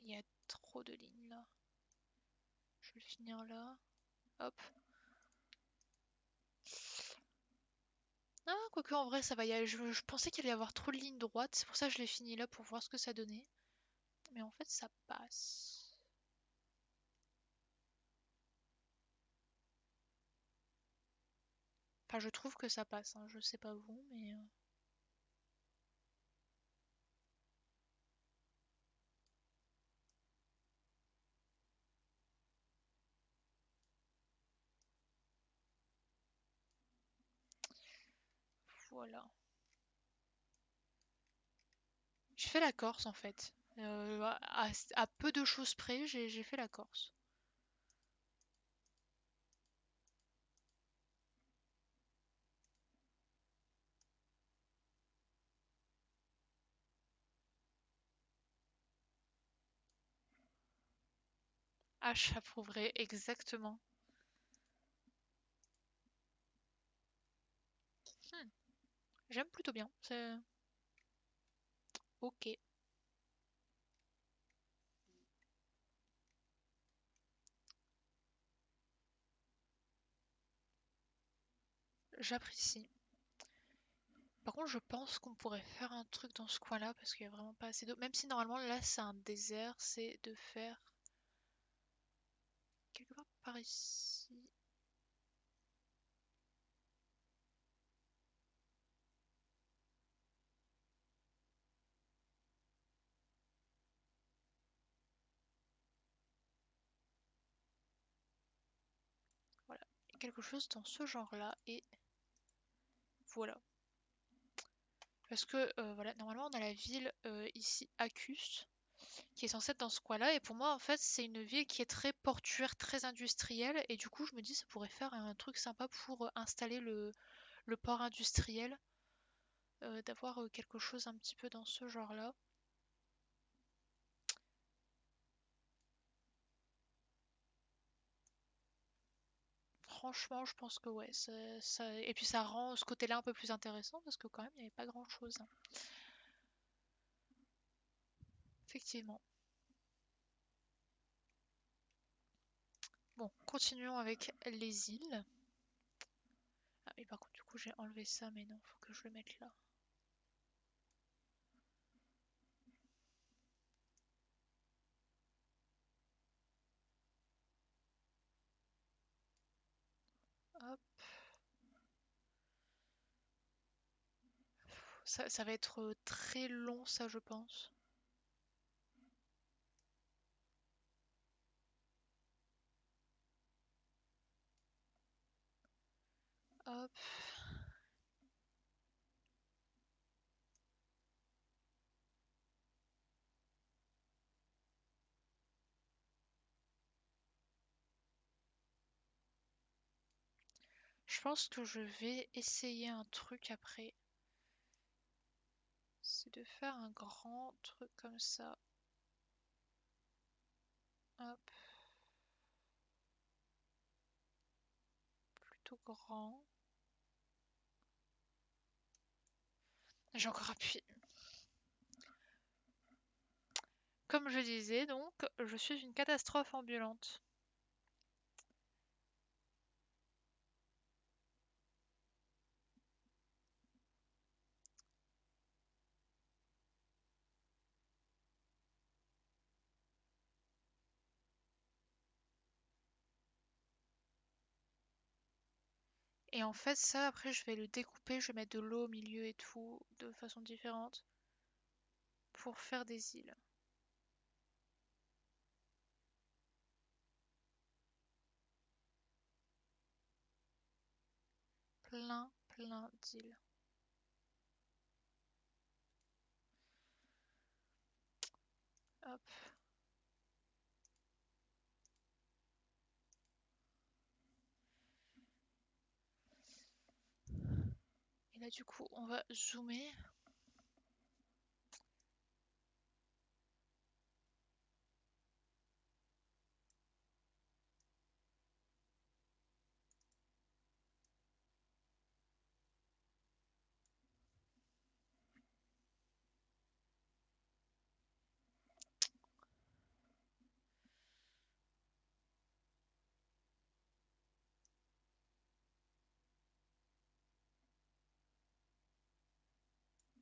il y a trop de lignes là. Je vais le finir là. Hop. Ah, quoique en vrai ça va y aller. Je pensais qu'il allait y avoir trop de lignes droites. C'est pour ça que je l'ai fini là pour voir ce que ça donnait. Mais en fait ça passe. Enfin je trouve que ça passe. Hein. Je sais pas vous mais... voilà. J'ai fait la Corse en fait. À peu de choses près, j'ai fait la Corse. Ah, j'approuverai exactement. Hmm, j'aime plutôt bien. C'est ok. J'apprécie. Par contre, je pense qu'on pourrait faire un truc dans ce coin-là parce qu'il y a vraiment pas assez d'eau. Même si normalement là c'est un désert, c'est de faire quelque part par ici. Voilà, quelque chose dans ce genre-là et voilà. Parce que voilà, normalement on a la ville ici, Acus, qui est censée être dans ce coin-là. Et pour moi, en fait, c'est une ville qui est très portuaire, très industrielle. Et du coup, je me dis, ça pourrait faire un truc sympa pour installer le port industriel, d'avoir quelque chose un petit peu dans ce genre-là. Franchement, je pense que ouais. Et puis ça rend ce côté-là un peu plus intéressant parce que quand même, il n'y avait pas grand-chose. Hein. Effectivement. Bon, continuons avec les îles. Ah oui, par contre, du coup, j'ai enlevé ça, mais non, faut que je le mette là. Hop. Ça va être très long, ça, je pense. Hop. Je pense que je vais essayer un truc après. C'est de faire un grand truc comme ça. Hop. Plutôt grand. J'ai encore appuyé. Comme je disais, donc, je suis une catastrophe ambulante. Et en fait, ça, après, je vais le découper, je vais mettre de l'eau au milieu et tout, de façon différente, pour faire des îles. Plein, plein d'îles. Hop. Et là du coup on va zoomer.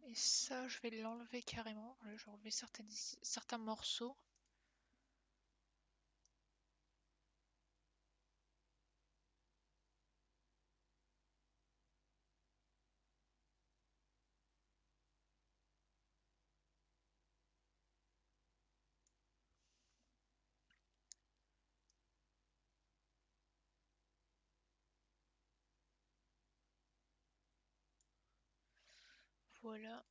Et ça je vais l'enlever carrément. Là, je vais enlever certains morceaux. Voilà.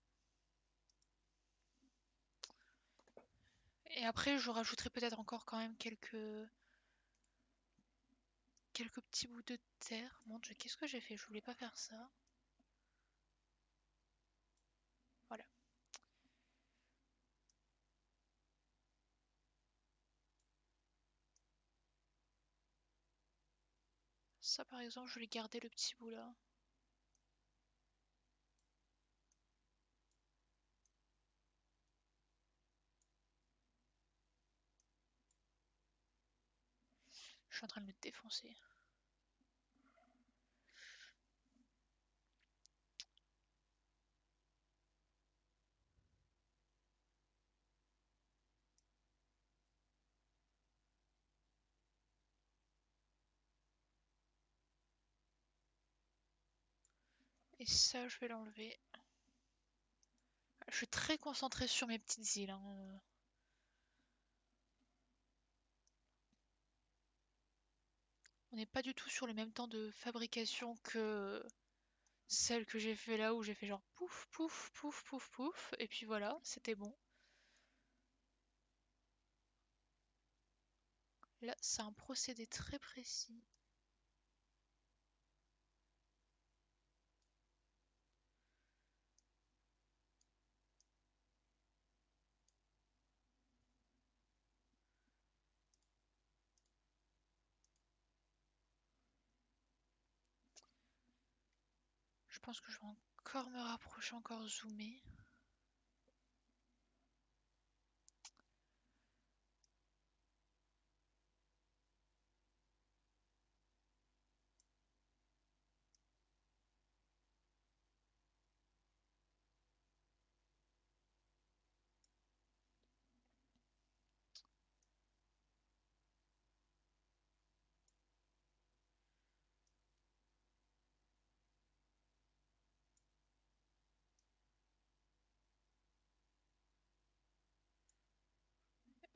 Et après je rajouterai peut-être encore quand même quelques petits bouts de terre. Mon Dieu, qu'est-ce que j'ai fait? Je voulais pas faire ça. Voilà. Ça par exemple, je vais garder le petit bout là. Je suis en train de me défoncer. Et ça, je vais l'enlever. Je suis très concentrée sur mes petites îles, hein. On n'est pas du tout sur le même temps de fabrication que celle que j'ai fait là où j'ai fait genre pouf, pouf, pouf, pouf, pouf. Et puis voilà, c'était bon. Là, c'est un procédé très précis. Je pense que je vais encore me rapprocher, encore zoomer.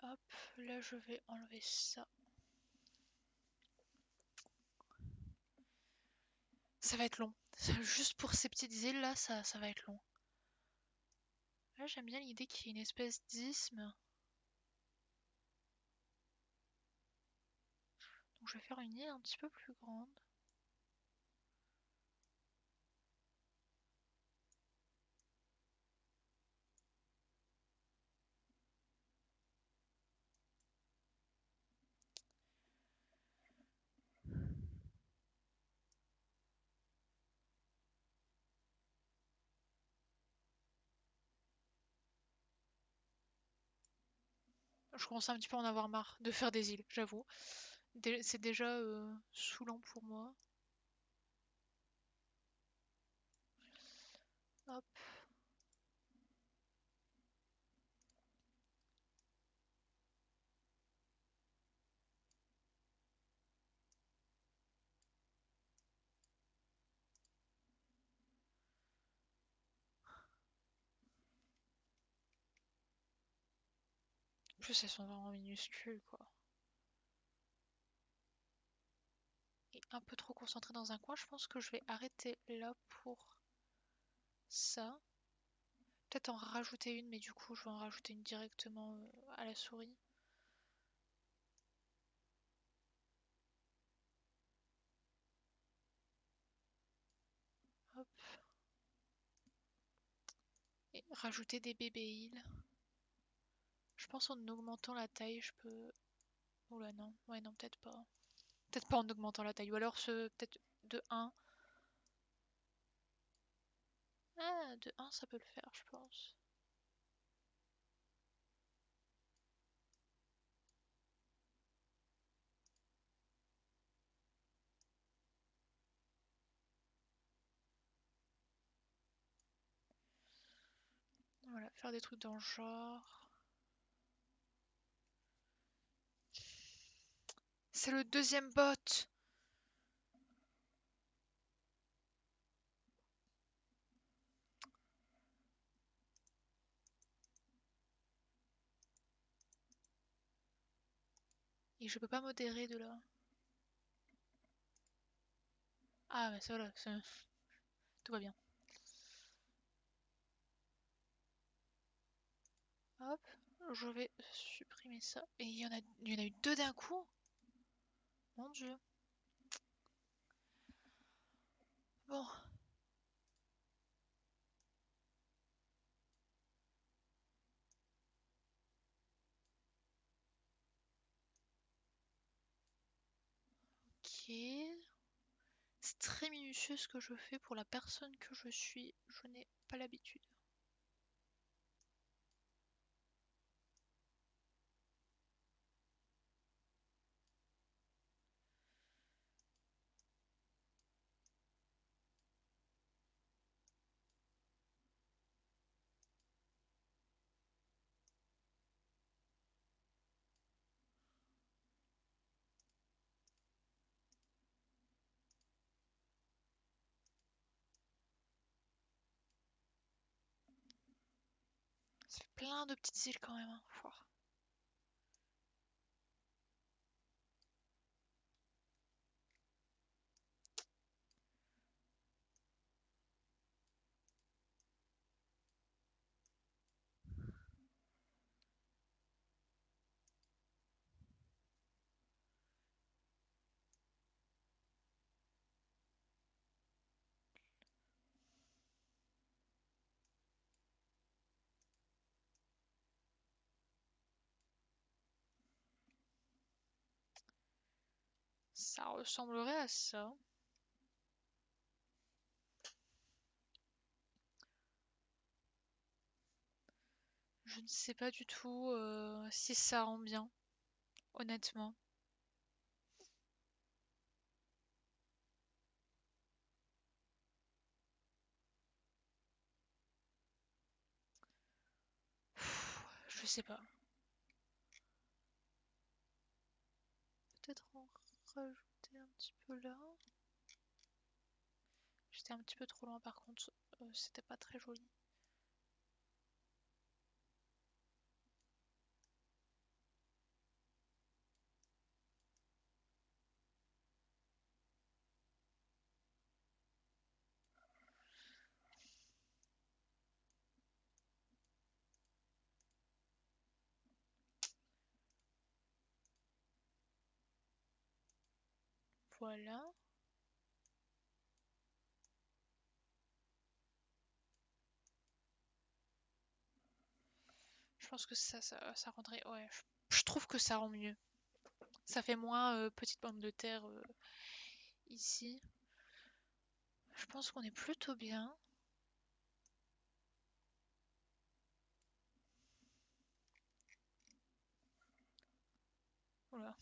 Hop, là je vais enlever ça. Ça va être long. Juste pour ces petites îles là, ça va être long. Là j'aime bien l'idée qu'il y ait une espèce d'isthme. Donc je vais faire une île un petit peu plus grande. Je commence un petit peu à en avoir marre de faire des îles, j'avoue. C'est déjà saoulant pour moi. Hop. En plus, elles sont vraiment minuscules, quoi. Et un peu trop concentré dans un coin, je pense que je vais arrêter là pour ça. peut-être en rajouter une, mais du coup, je vais en rajouter une directement à la souris. Hop. Et rajouter des bébés îles. Je pense en augmentant la taille, je peux... Oula, non. Ouais, non, peut-être pas. Peut-être pas en augmentant la taille. Ou alors peut-être de 1. Ah, de 1, ça peut le faire, je pense. Voilà, faire des trucs dans le genre. C'est le deuxième bot! Et je peux pas modérer de là. Ah, mais ça, voilà, tout va bien. Hop, je vais supprimer ça. Et il y en a eu deux d'un coup? Mon Dieu. Bon, ok. C'est très minutieux ce que je fais pour la personne que je suis. Je n'ai pas l'habitude. Ça fait plein de petites îles quand même, hein. Pouah. Ça ressemblerait à ça. Je ne sais pas du tout si ça rend bien, honnêtement. Je sais pas. Peut-être en rajouter un petit peu là. J'étais un petit peu trop loin par contre, c'était pas très joli. Voilà. Je pense que ça rendrait. Ouais, je trouve que ça rend mieux. Ça fait moins petite pomme de terre ici. Je pense qu'on est plutôt bien. Voilà.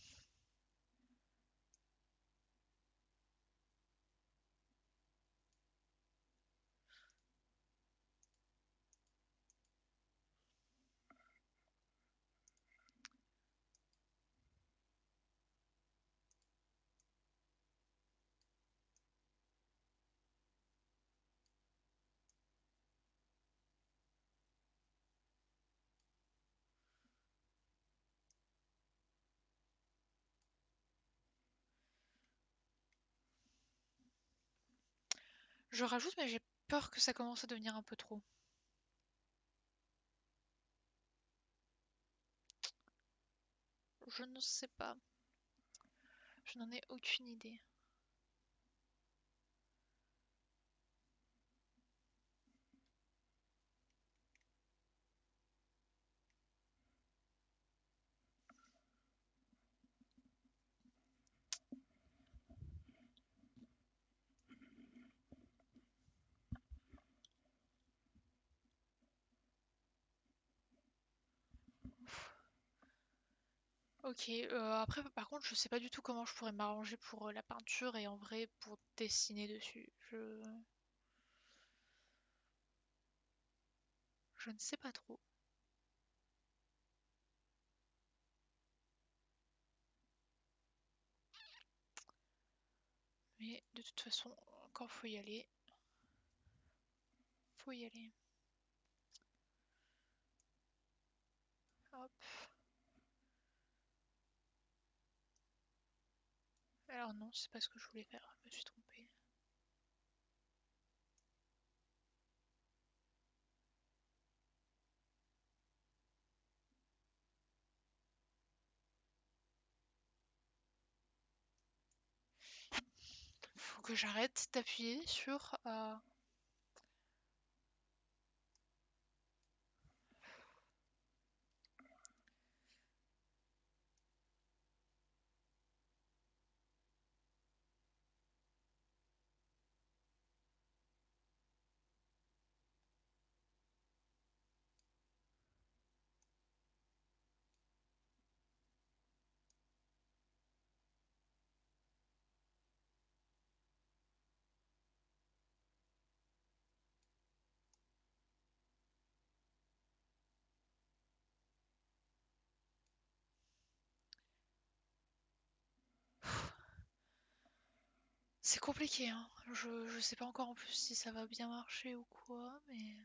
Je rajoute, mais j'ai peur que ça commence à devenir un peu trop. Je ne sais pas. Je n'en ai aucune idée. Ok, après par contre je sais pas du tout comment je pourrais m'arranger pour la peinture et en vrai pour dessiner dessus. Je ne sais pas trop. Mais de toute façon, quand faut y aller, faut y aller. Hop. Alors non, c'est pas ce que je voulais faire, je me suis trompée. Faut que j'arrête d'appuyer sur... C'est compliqué, hein. Je sais pas encore en plus si ça va bien marcher ou quoi, mais...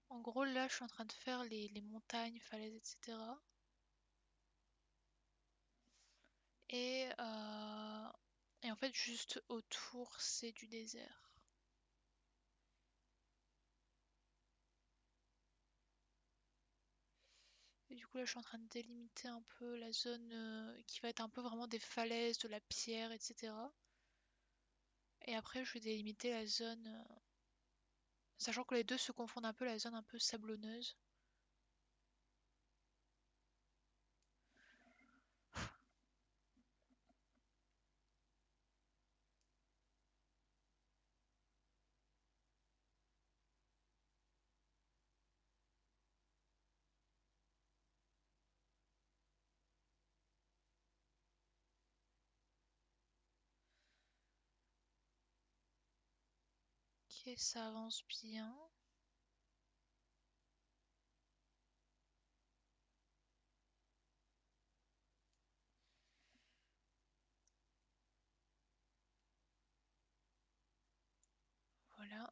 En gros, là, je suis en train de faire les montagnes, falaises, etc. Et, et en fait, juste autour, c'est du désert. Et du coup, là, je suis en train de délimiter un peu la zone qui va être un peu vraiment des falaises, de la pierre, etc. Et après, je vais délimiter la zone, sachant que les deux se confondent un peu, la zone un peu sablonneuse. Ok, ça avance bien. Voilà.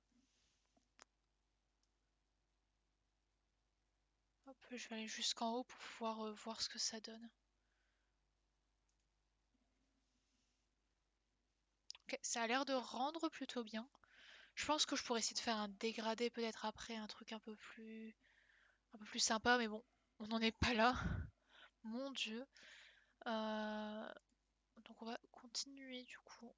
Hop, je vais aller jusqu'en haut pour pouvoir voir ce que ça donne. Ok, ça a l'air de rendre plutôt bien. Je pense que je pourrais essayer de faire un dégradé peut-être après, un truc un peu plus sympa, mais bon, on n'en est pas là. Mon Dieu. Euh, donc on va continuer du coup.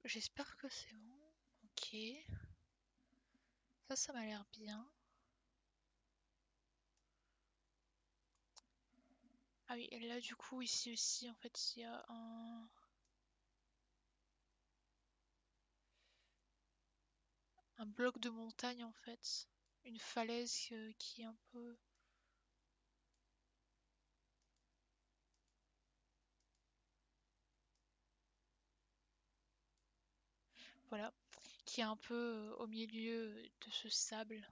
J'espère que c'est bon. Ok. Ça m'a l'air bien. Ah oui, et là du coup, ici aussi, en fait, il y a un bloc de montagne, en fait. Une falaise qui est un peu... Voilà. qui est un peu au milieu de ce sable.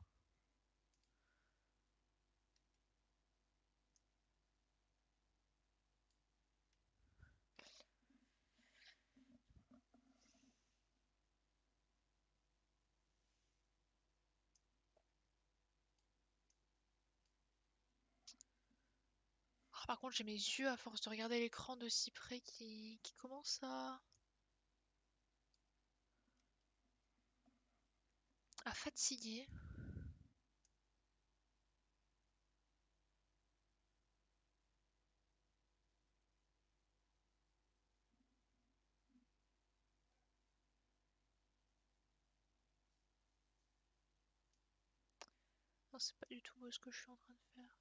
Ah, par contre, j'ai mes yeux à force de regarder l'écran de si près qui commencent à fatiguer. Non, c'est pas du tout beau ce que je suis en train de faire.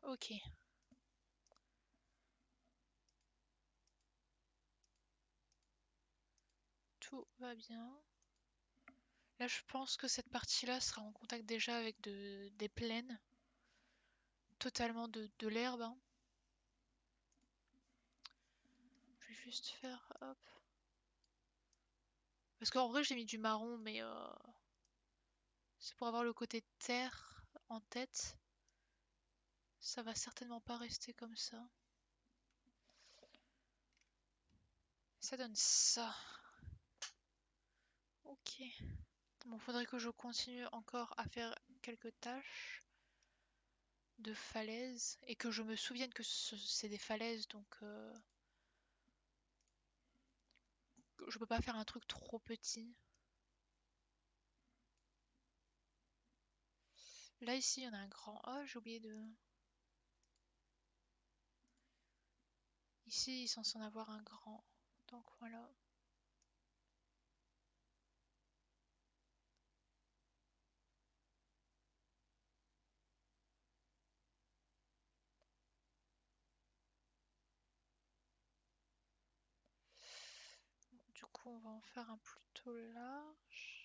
Ok, tout va bien. Là, je pense que cette partie-là sera en contact déjà avec des plaines, totalement de l'herbe, hein. Je vais juste faire, hop. Parce qu'en vrai, j'ai mis du marron, mais c'est pour avoir le côté terre en tête. Ça va certainement pas rester comme ça. Ça donne ça. Ok. Bon, faudrait que je continue encore à faire quelques tâches de falaises et que je me souvienne que c'est des falaises, donc je peux pas faire un truc trop petit. Là, ici, il y en a un grand. Oh, j'ai oublié de... Ici, il est censé en avoir un grand. Donc voilà. Du coup, on va en faire un plutôt large.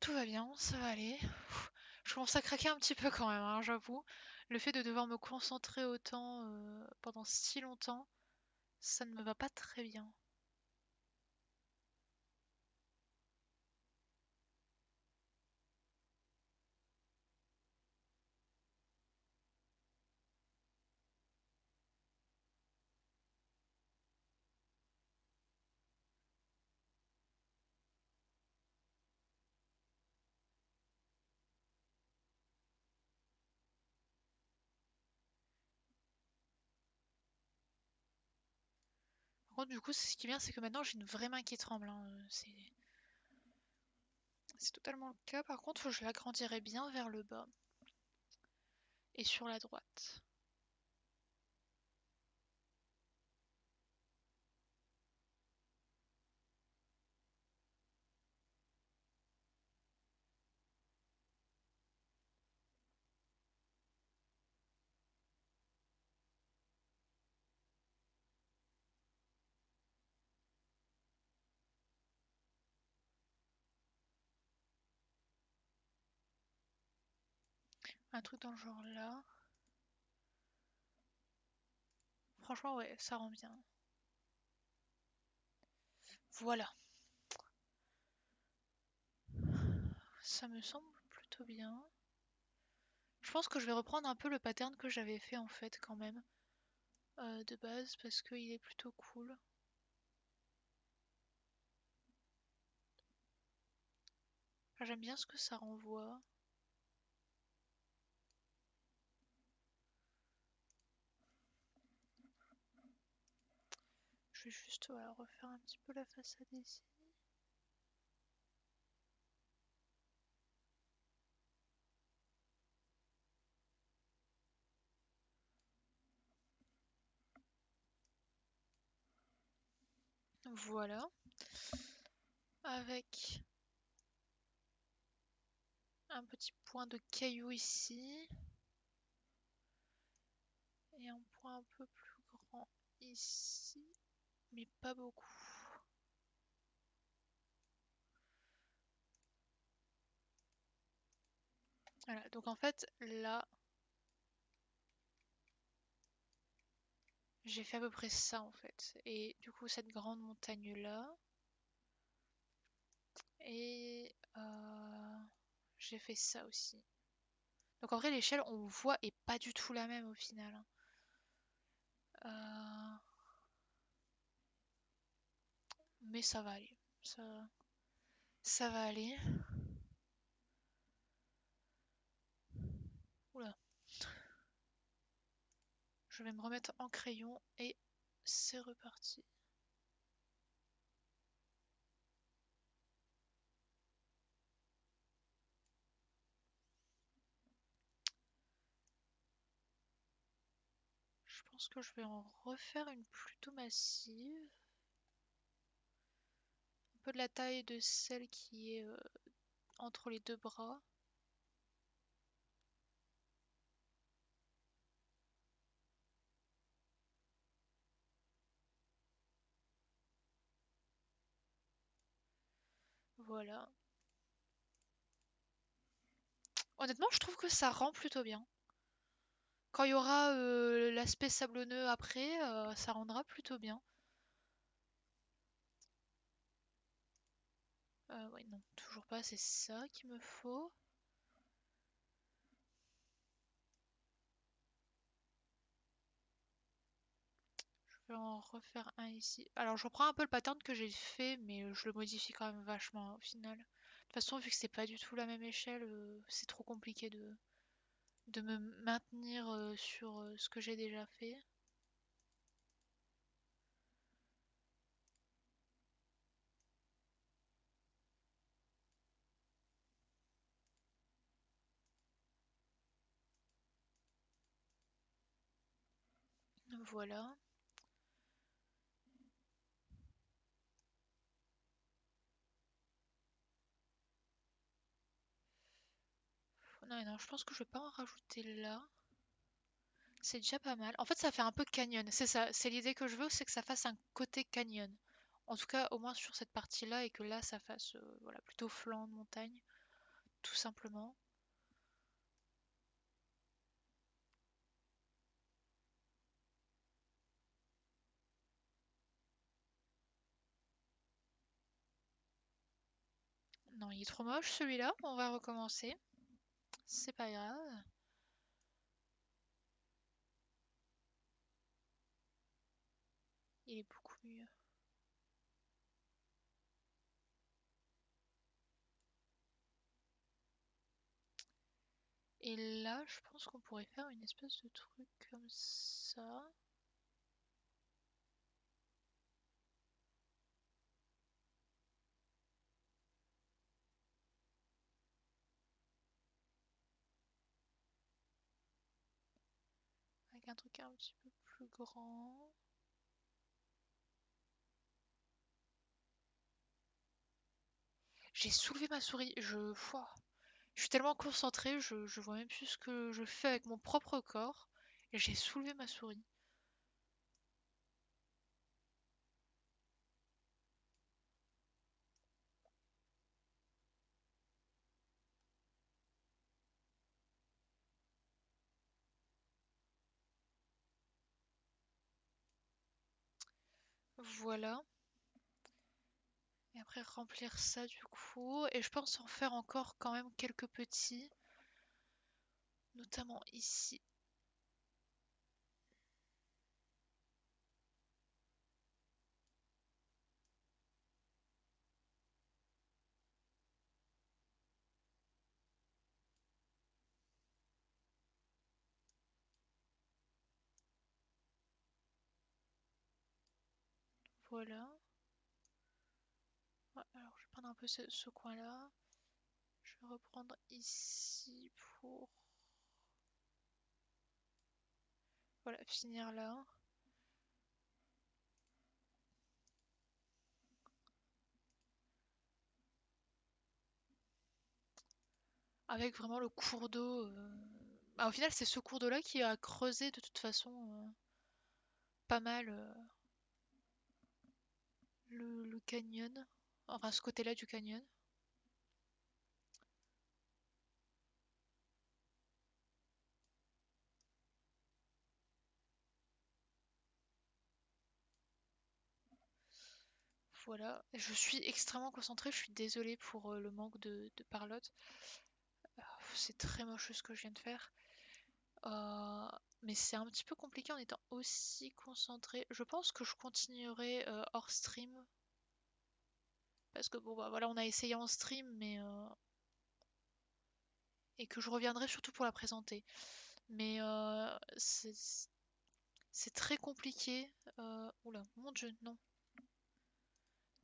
Tout va bien, ça va aller. Je commence à craquer un petit peu quand même, hein, j'avoue. Le fait de devoir me concentrer autant pendant si longtemps, ça ne me va pas très bien. Par contre, du coup, ce qui est bien, c'est que maintenant j'ai une vraie main qui tremble, hein. C'est totalement le cas. Par contre, je l'agrandirai bien vers le bas et sur la droite. Un truc dans le genre là. Franchement, ouais, ça rend bien. Voilà, ça me semble plutôt bien. Je pense que je vais reprendre un peu le pattern que j'avais fait en fait quand même de base parce qu'il est plutôt cool. Enfin, j'aime bien ce que ça renvoie. Je vais juste voilà, refaire un petit peu la façade ici. Voilà. Avec un petit point de caillou ici. Et un point un peu plus grand ici. Mais pas beaucoup. Voilà, donc en fait, là, j'ai fait à peu près ça en fait. Et du coup, cette grande montagne là. Et j'ai fait ça aussi. Donc en vrai, l'échelle, on voit, est pas du tout la même au final, hein. Euh, mais ça va aller. Ça va aller. Oula, je vais me remettre en crayon et c'est reparti. Je pense que je vais en refaire une plutôt massive. Un peu de la taille de celle qui est entre les deux bras. Voilà. Honnêtement, je trouve que ça rend plutôt bien. Quand il y aura l'aspect sablonneux après, ça rendra plutôt bien. Ouais, non, toujours pas, c'est ça qu'il me faut. Je vais en refaire un ici. Alors, je reprends un peu le pattern que j'ai fait, mais je le modifie quand même vachement hein, au final. De toute façon, vu que c'est pas du tout la même échelle, c'est trop compliqué de me maintenir sur ce que j'ai déjà fait. Voilà. Non, non, je pense que je vais pas en rajouter là. C'est déjà pas mal. En fait, ça fait un peu canyon. C'est ça. C'est l'idée que je veux, c'est que ça fasse un côté canyon. En tout cas, au moins sur cette partie-là, et que là, ça fasse voilà, plutôt flanc de montagne, tout simplement. Non, il est trop moche celui-là. On va recommencer. C'est pas grave. Il est beaucoup mieux. Et là, je pense qu'on pourrait faire une espèce de truc comme ça. Avec un truc un petit peu plus grand. J'ai soulevé ma souris. Je suis tellement concentrée, je vois même plus ce que je fais avec mon propre corps. Et j'ai soulevé ma souris. Voilà. Et après remplir ça du coup. Et je pense en faire encore quand même quelques petits. Notamment ici. Voilà. Ouais, alors je vais prendre un peu ce coin-là. Je vais reprendre ici pour voilà, finir là. avec vraiment le cours d'eau. Bah, au final, c'est ce cours d'eau-là qui a creusé de toute façon pas mal le canyon, enfin ce côté-là du canyon. Voilà, je suis extrêmement concentrée, je suis désolée pour le manque de parlotte. C'est très moche ce que je viens de faire. Euh, mais c'est un petit peu compliqué en étant aussi concentrée. Je pense que je continuerai hors stream. Parce que bon bah voilà, on a essayé en stream, mais et que je reviendrai surtout pour la présenter. Mais c'est très compliqué. Oula, mon dieu, non.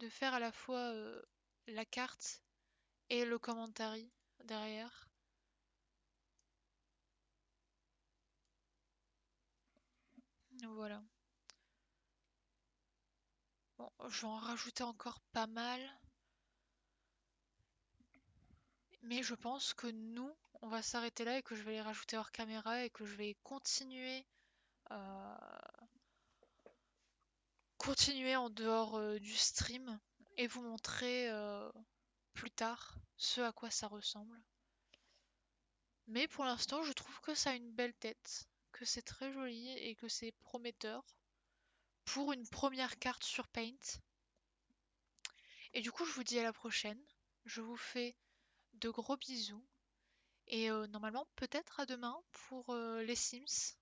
De faire à la fois la carte et le commentary derrière. Voilà. Bon, je vais en rajouter encore pas mal. Mais je pense que nous, on va s'arrêter là et que je vais les rajouter hors caméra et que je vais euh, continuer en dehors du stream et vous montrer plus tard ce à quoi ça ressemble. Mais pour l'instant, je trouve que ça a une belle tête, que c'est très joli et que c'est prometteur pour une première carte sur Paint. Et du coup, je vous dis à la prochaine. Je vous fais de gros bisous et normalement peut-être à demain pour les Sims.